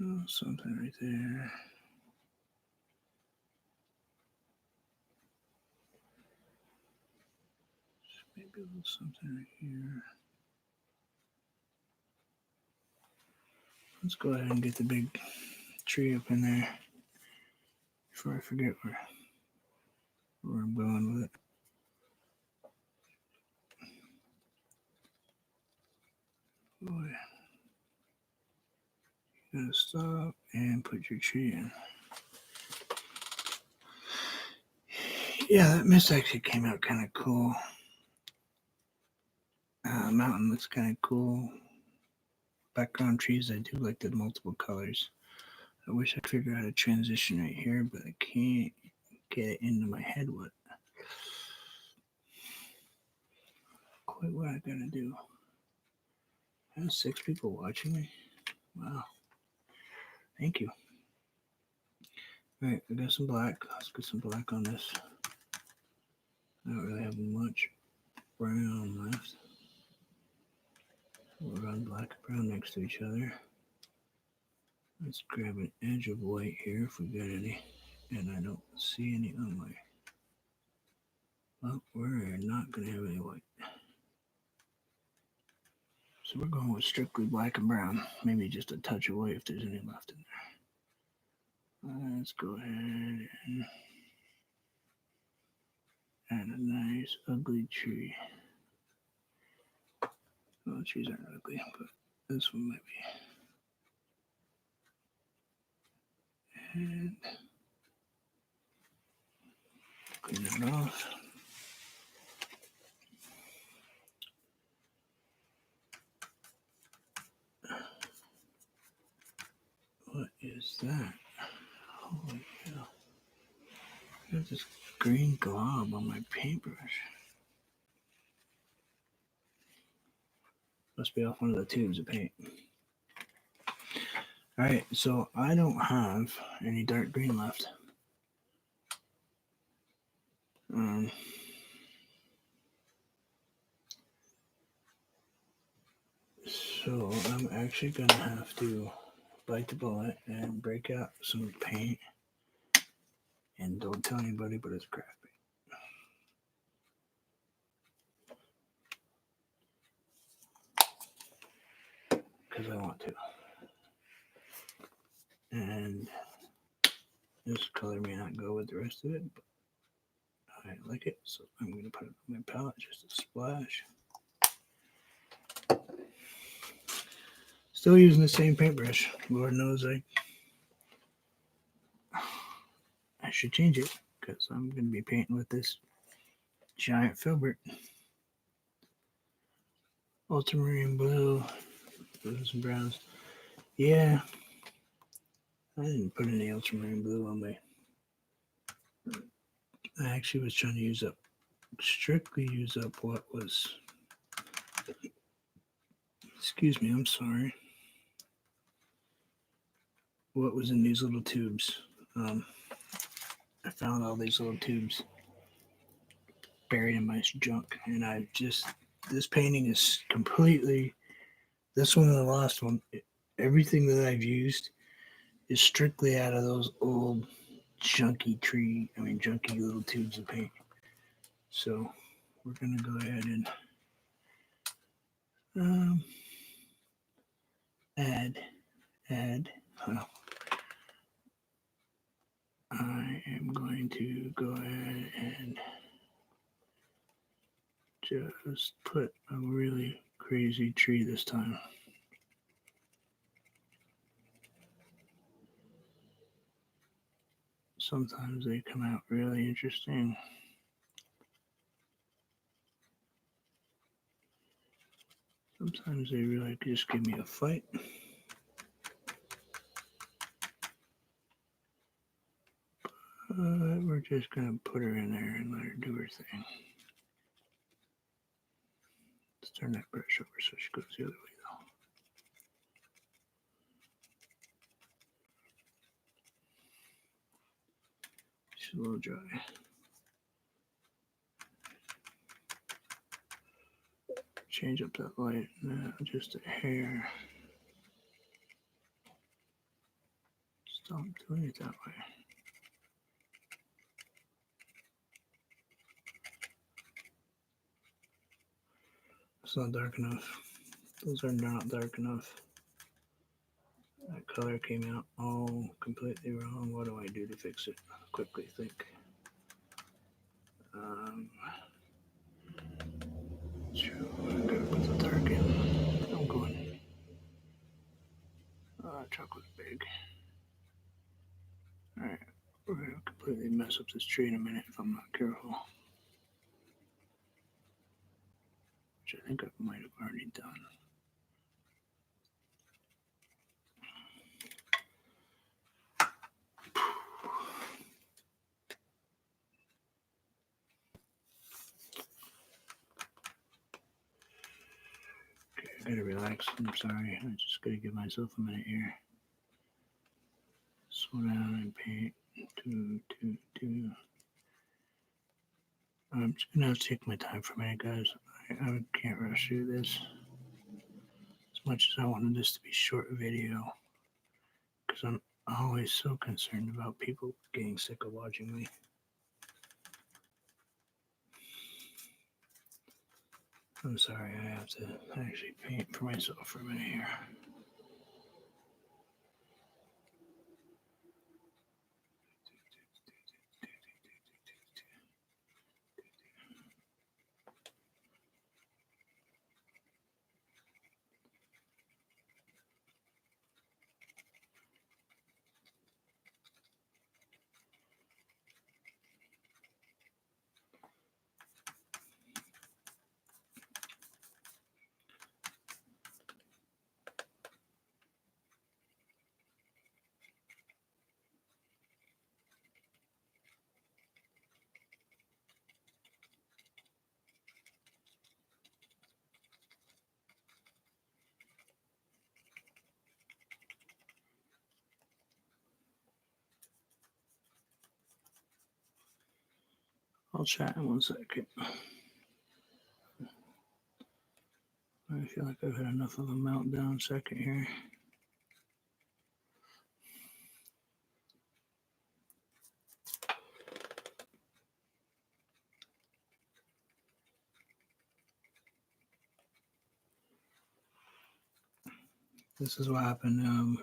Oh, something right there. Maybe a little something right here. Let's go ahead and get the big tree up in there before I forget where I'm going with it. Boy, you gotta stop and put your tree in. Yeah, that mist actually came out kind of cool. Mountain looks kind of cool. Background trees, I do like the multiple colors. I wish I could figure out a transition right here, but I can't get it into my head what I gotta do. I have 6 people watching me. Wow. Thank you. Alright, I got some black. Let's get some black on this. I don't really have much brown left. We'll run black and brown next to each other. Let's grab an edge of white here if we got any. And I don't see any on my... Well, we're not going to have any white. So we're going with strictly black and brown. Maybe just a touch of white if there's any left in there. Let's go ahead and add a nice ugly tree. Well, trees aren't ugly, but this one might be. And clean that off. What is that? Holy hell. I got this green glob on my paintbrush. Must be off one of the tubes of paint. Alright, so I don't have any dark green left. So I'm actually going to have to bite the bullet and break out some paint. And don't tell anybody, but it's craft paint. Because I want to. And this color may not go with the rest of it, but I like it. So I'm going to put it on my palette, just a splash. Still using the same paintbrush. Lord knows I should change it because I'm going to be painting with this giant filbert. Ultramarine blue, blues and browns. Yeah, I didn't put any ultramarine blue on my. I actually was trying to strictly use up what was. Excuse me, I'm sorry. What was in these little tubes? I found all these little tubes buried in my junk, and this painting is completely. This one and the last one, everything that I've used is strictly out of those old junky little tubes of paint. So we're going to go ahead and um, add. I am going to go ahead and just put a really crazy tree this time. Sometimes they come out really interesting. Sometimes they really just give me a fight. But we're just going to put her in there and let her do her thing. Let's turn that brush over so she goes the other way though. She's a little dry. Change up that light now just a hair. Stop doing it that way. It's not dark enough. Those are not dark enough. That color came out all completely wrong. What do I do to fix it? Quickly think. I gotta put the dark in. I'm going. Chocolate big. Alright, we're gonna completely mess up this tree in a minute if I'm not careful. Which I think I might have already done. Okay, I gotta relax. I'm sorry. I just gotta give myself a minute here. Slow down and paint. Two. I'm just gonna have to take my time for a minute, guys. I can't rush through this. As much as I wanted this to be short video, because I'm always so concerned about people getting sick of watching me. I'm sorry, I have to actually paint for myself for a minute here. I'll chat in 1 second. I feel like I've had enough of a meltdown second here. This is what happened.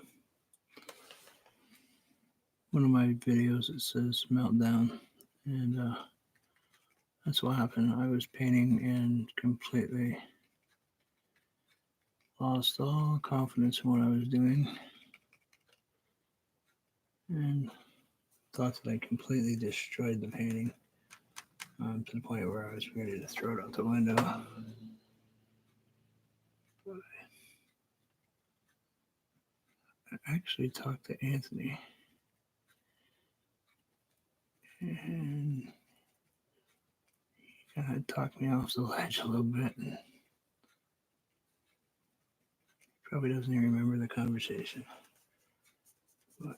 One of my videos, it says meltdown, and that's what happened. I was painting and completely lost all confidence in what I was doing, and thought that I completely destroyed the painting to the point where I was ready to throw it out the window. I actually talked to Anthony, and he kind of talked me off the ledge a little bit. And probably doesn't even remember the conversation, but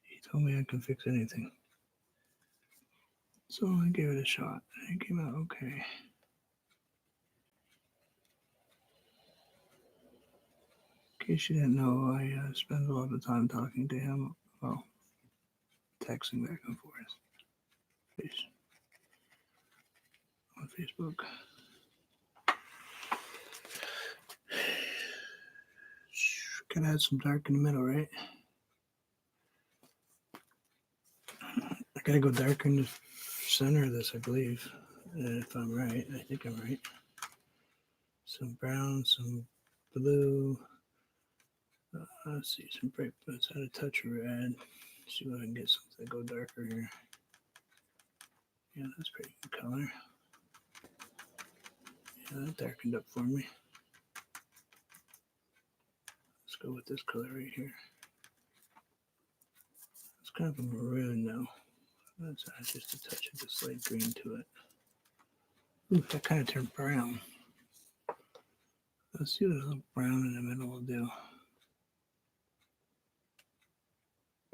he told me I can fix anything. So I gave it a shot, and it came out okay. case you didn't know, I spend a lot of time talking to him. Well, texting back and forth on Facebook. Gotta add some dark in the middle, right? I gotta go darker in the center of this, I believe. If I'm right, I think I'm right. Some brown, some blue. Let's see, some bright. Let's add a touch of red. See if I can get something to go darker here. Yeah, that's pretty good color. Yeah, that darkened up for me. Let's go with this color right here. It's kind of a maroon now. Let's add just a touch of this light green to it. Ooh, that kind of turned brown. Let's see what a little brown in the middle will do.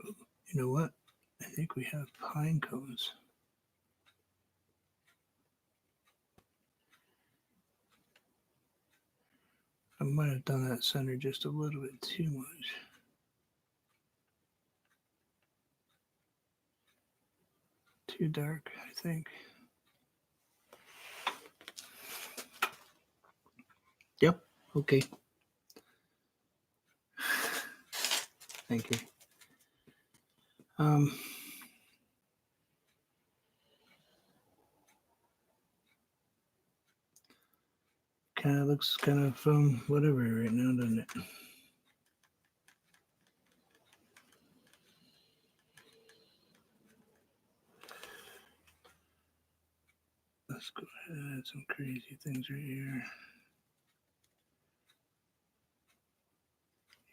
Ooh, you know what? I think we have pine cones. I might have done that center just a little bit too much. Too dark, I think. Yep, okay. Thank you. Kind of looks kind of whatever right now, doesn't it? Let's go ahead and add some crazy things right here.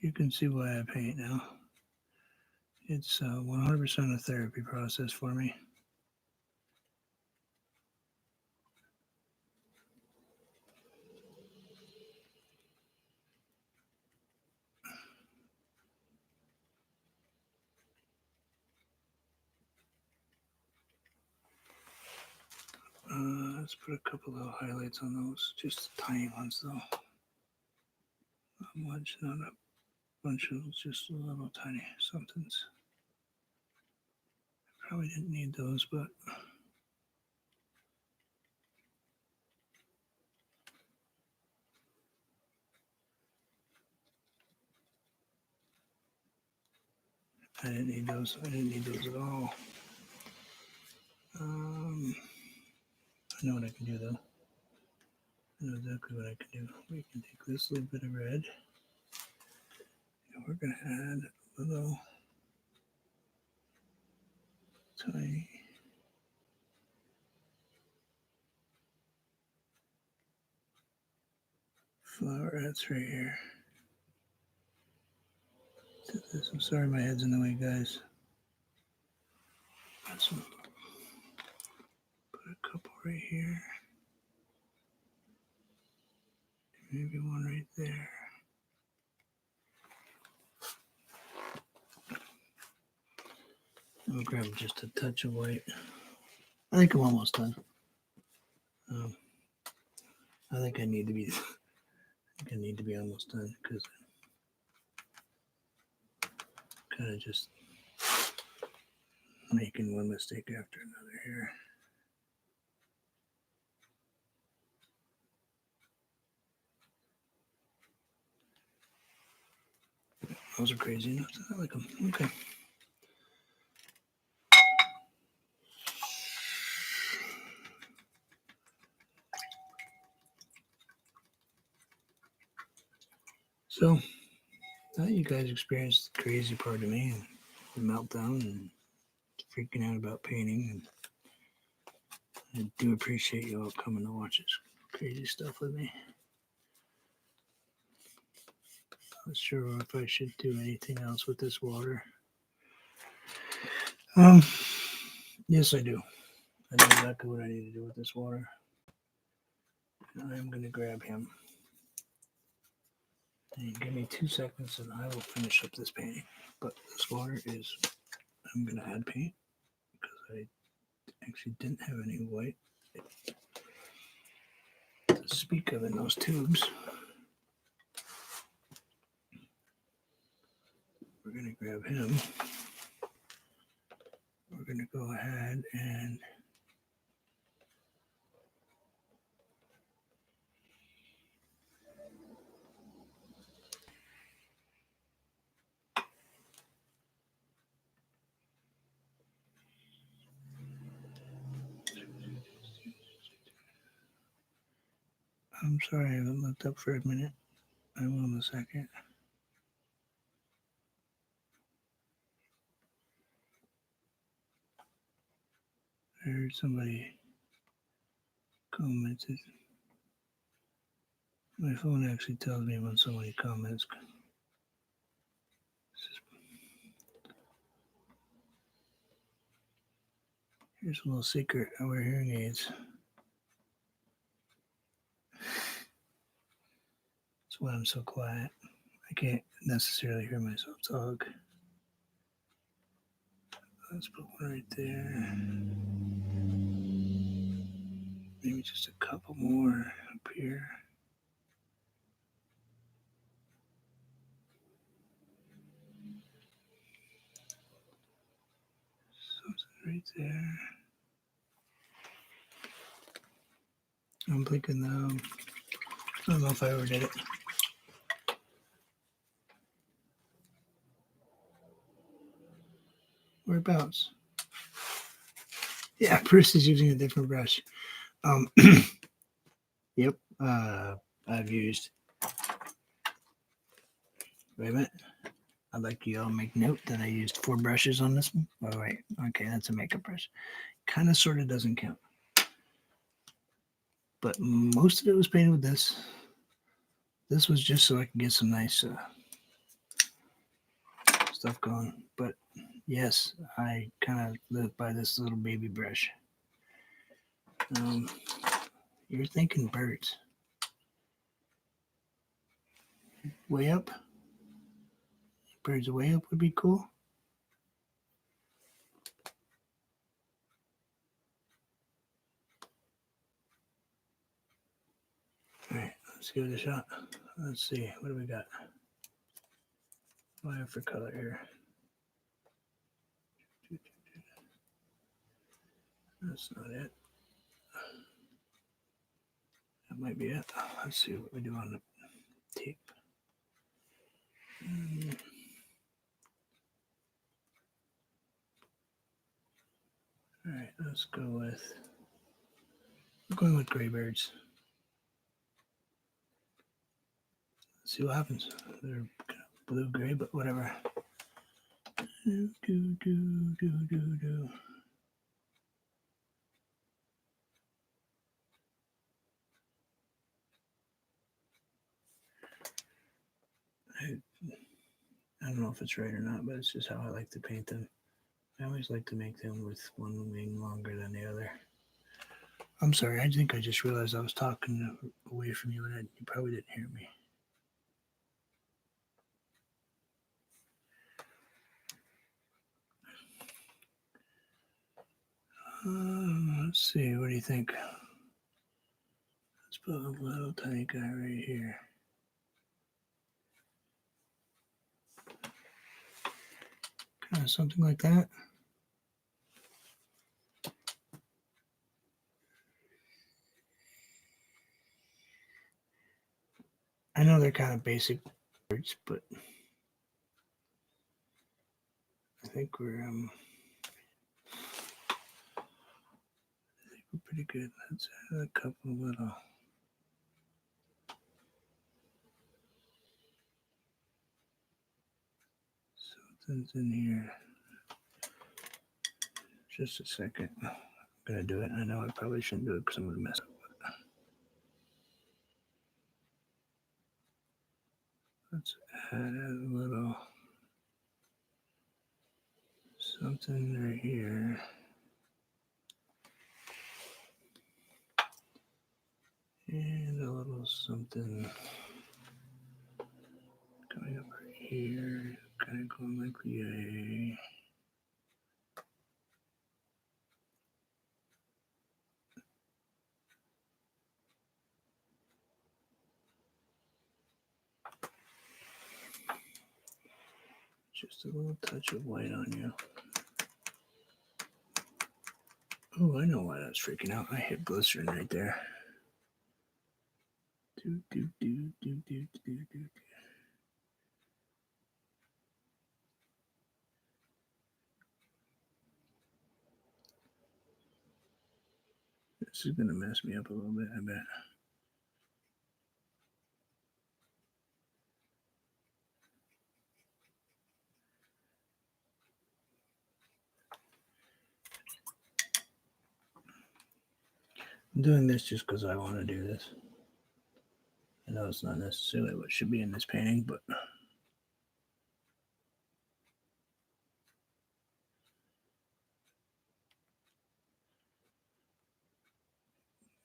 You can see why I paint now. It's 100% a therapy process for me. Let's put a couple of highlights on those, just tiny ones though. Not much, not a bunch of just a little tiny somethings. Probably didn't need those, but I didn't need those. I didn't need those at all. I know what I can do though. I know exactly what I can do. We can take this little bit of red, and we're gonna add a little tiny flowerets right here. I'm sorry, my head's in the way, guys. Put a couple right here. Maybe one right there. I'll grab just a touch of white. I think I'm almost done. I think I need to be. Almost done because I'm kind of just making one mistake after another here. Those are crazy enough. I like them. Okay. So, now you guys experienced the crazy part of me and the meltdown and freaking out about painting. And I do appreciate you all coming to watch this crazy stuff with me. Not sure if I should do anything else with this water. Yes, I do. I know exactly what I need to do with this water. I'm going to grab him. And give me 2 seconds and I will finish up this painting. But this water is, I'm going to add paint because I actually didn't have any white to speak of in those tubes. and I'm sorry I haven't looked up for a minute. I will in a second. I heard somebody commented. My phone actually tells me when somebody comments. Here's a little secret. I wear hearing aids. That's why I'm so quiet. I can't necessarily hear myself talk. Let's put one right there. Maybe just a couple more up here. Something right there. I'm thinking, I don't know if I ever did it. Whereabouts? Yeah, Bruce is using a different brush. Yep. I've used. Wait a minute. I'd like you all to make note that I used 4 brushes on this one. Oh, wait. Okay, that's a makeup brush. Kind of, sort of doesn't count. But most of it was painted with this. This was just so I could get some nice stuff going. But yes, I kind of live by this little baby brush. You're thinking birds. Way up? Birds way up would be cool. All right, let's give it a shot. Let's see. What do we got? What do I have for color here? That's not it. That might be it. Let's see what we do on the tape. All right, let's go with. I'm going with gray birds. Let's see what happens. They're kind of blue gray, but whatever. Do do do do do do. I don't know if it's right or not, but it's just how I like to paint them. I always like to make them with one wing longer than the other. I'm sorry, I think I just realized I was talking away from you and you probably didn't hear me. Let's see, what do you think? Let's put a little tiny guy right here. Kind of something like that. I know they're kind of basic words, but I think we're pretty good. Let's add a couple little. Something's in here. Just a second. I'm gonna do it. I know I probably shouldn't do it because I'm gonna mess up. Let's add a little something right here. And a little something coming up right here. Kind of going like the A. Just a little touch of white on you. Oh, I know why I was freaking out. I hit glycerin right there. This is gonna mess me up a little bit, I bet. I'm doing this just because I want to do this. I know it's not necessarily what should be in this painting, but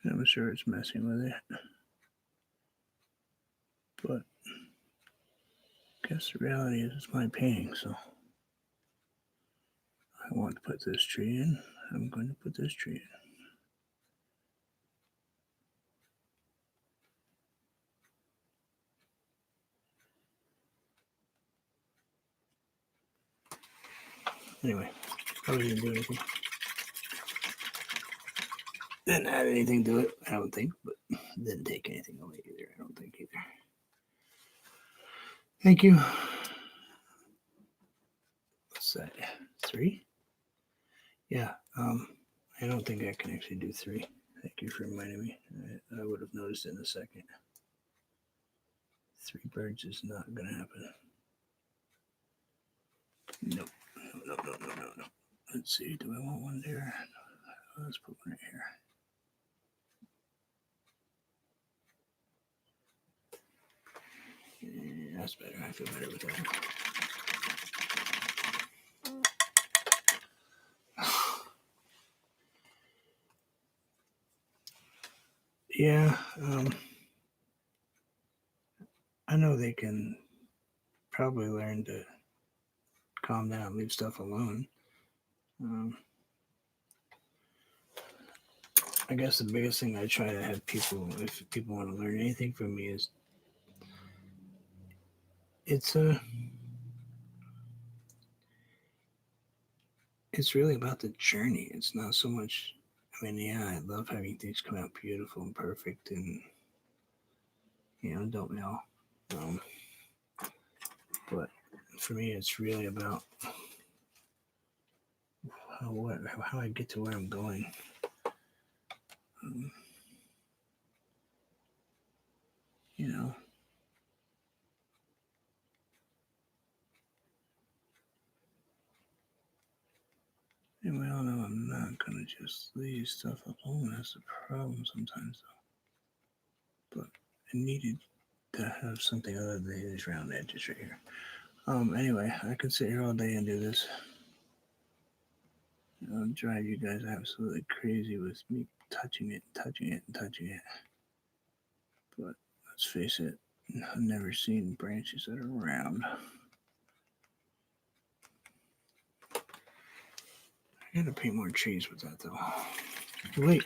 I'm sure it's messing with it. But I guess the reality is it's my painting, so I want to put this tree in. I'm going to put this tree in. Anyway, probably didn't do anything. Didn't add anything to it, I don't think, but didn't take anything away either, I don't think either. Thank you. What's that? 3? Yeah, I don't think I can actually do 3. Thank you for reminding me. I would have noticed in a second. 3 birds is not going to happen. Nope. No. Let's see. Do I want one there? Let's put one right here. Yeah, that's better. I feel better with that. Yeah, I know they can probably learn to calm down, leave stuff alone. I guess the biggest thing I try to have people, if people want to learn anything from me, is it's really about the journey. It's not so much. I mean, yeah, I love having things come out beautiful and perfect, and don't we all? But for me, it's really about how I get to where I'm going. You know. And we all know I'm not gonna just leave stuff alone. That's the problem sometimes, though. But I needed to have something other than these round edges right here. Anyway, I could sit here all day and do this. I'll drive you guys absolutely crazy with me touching it. But let's face it, I've never seen branches that are round. I gotta paint more trees with that though. Wait.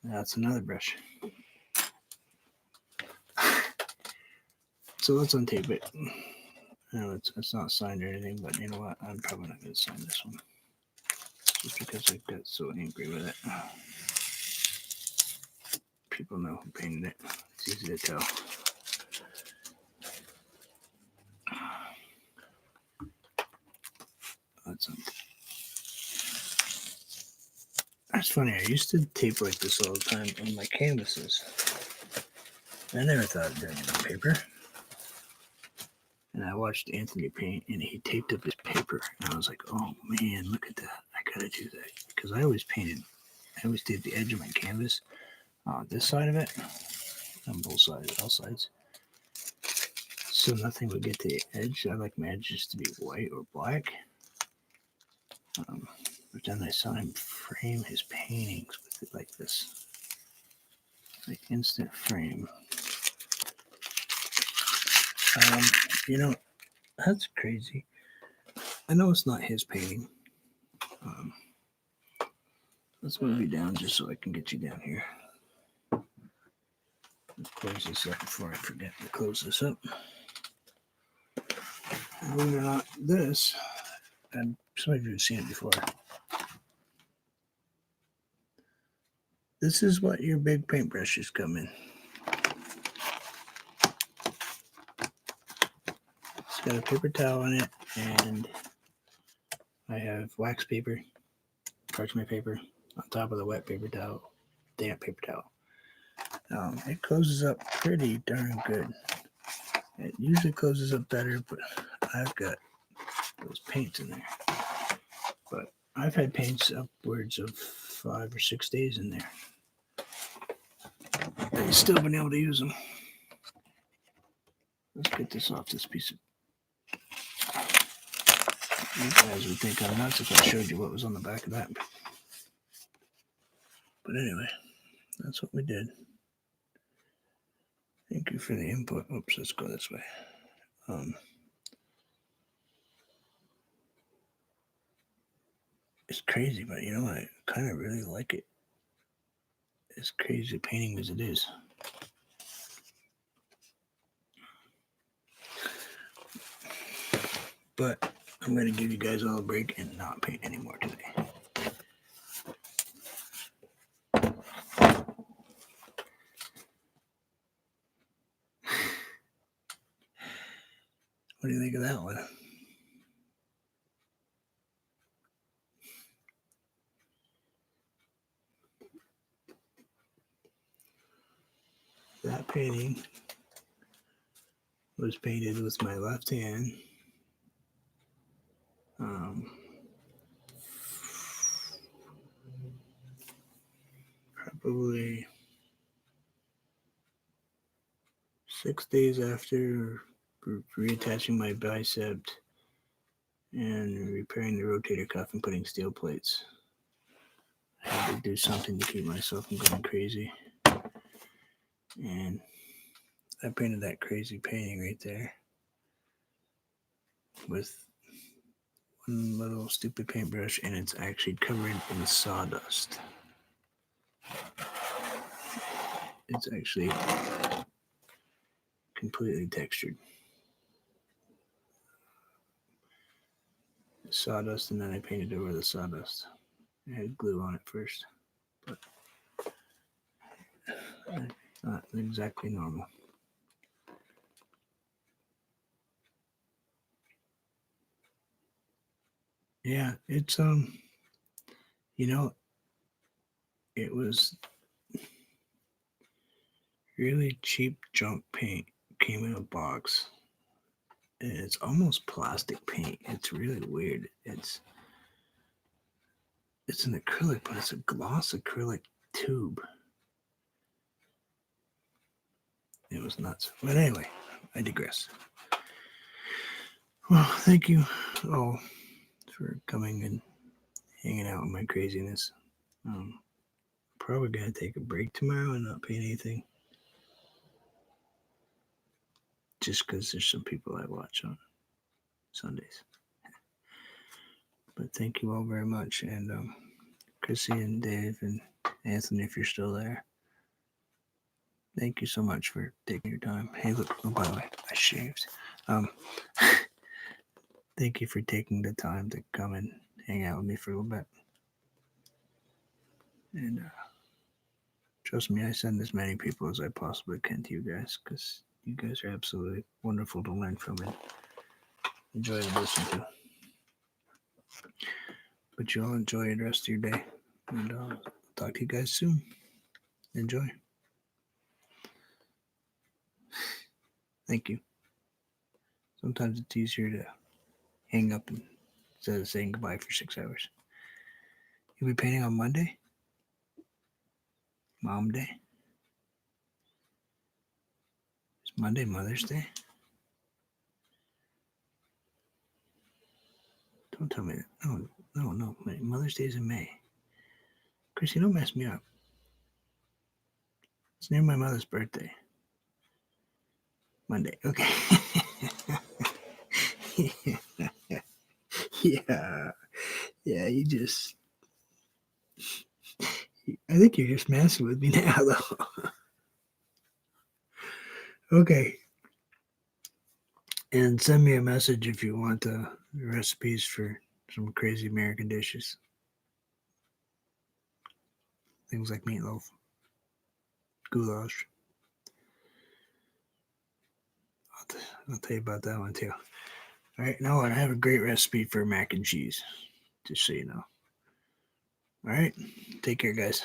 That's another brush. So let's untape it. No, it's not signed or anything, but you know what? I'm probably not going to sign this one. Just because I got so angry with it. People know who painted it. It's easy to tell. That's funny. I used to tape like this all the time on my canvases. I never thought of doing it on paper. And I watched Anthony paint, and he taped up his paper. And I was like, oh man, look at that. I got to do that. Because I always did the edge of my canvas on this side of it. On both sides, all sides. So nothing would get to the edge. I like my edges to be white or black. But then I saw him frame his paintings with it like this. Like instant frame. That's crazy. I know it's not his painting. Let's move you down just so I can get you down here. Let's close this up before I forget to close this up. Believe it or not, this and some of you have seen it before. This is what your big paintbrushes come in. It's got a paper towel in it, and I have wax paper, parchment paper, on top of the wet paper towel, damp paper towel. It closes up pretty darn good. It usually closes up better, but I've got those paints in there. But I've had paints upwards of 5 or 6 days in there. I've still been able to use them. Let's get this off this piece of... You guys would think I'm nuts if I showed you what was on the back of that. But anyway, that's what we did. Thank you for the input. Oops, let's go this way. It's crazy, but you know, I kind of really like it. As crazy painting as it is. But I'm going to give you guys all a break and not paint anymore today. What do you think of that one? That painting was painted with my left hand. Probably 6 days after reattaching my bicep and repairing the rotator cuff and putting steel plates. I had to do something to keep myself from going crazy. And I painted that crazy painting right there with one little stupid paintbrush, and it's actually covered in sawdust. It's actually completely textured. Sawdust, and then I painted over the sawdust. I had glue on it first, but not exactly normal. Yeah, it's you know, it was really cheap junk paint. Came in a box, and it's almost plastic paint. It's really weird. It's an acrylic, but it's a gloss acrylic tube. It was nuts. But anyway, I digress. Well, thank you all for coming and hanging out with my craziness. Probably gonna take a break tomorrow and not paint anything. Just because there's some people I watch on Sundays. But thank you all very much. And Chrissy and Dave and Anthony, if you're still there, thank you so much for taking your time. Hey, look, oh, by the way, I shaved. Thank you for taking the time to come and hang out with me for a little bit. And trust me, I send as many people as I possibly can to you guys, because you guys are absolutely wonderful to learn from and enjoy to listen to. But you all enjoy the rest of your day. And I'll talk to you guys soon. Enjoy. Thank you. Sometimes it's easier to hang up instead of saying goodbye for 6 hours. You'll be painting on Monday? Mom Day? Is Monday Mother's Day? Don't tell me that. No. Mother's Day is in May. Chrissy, don't mess me up. It's near my mother's birthday. Monday. Okay. Yeah, you just... I think you're just messing with me now, though. Okay. And send me a message if you want the recipes for some crazy American dishes. Things like meatloaf, goulash. I'll tell you about that one too. All right, now I have a great recipe for mac and cheese, just so you know. All right, take care, guys.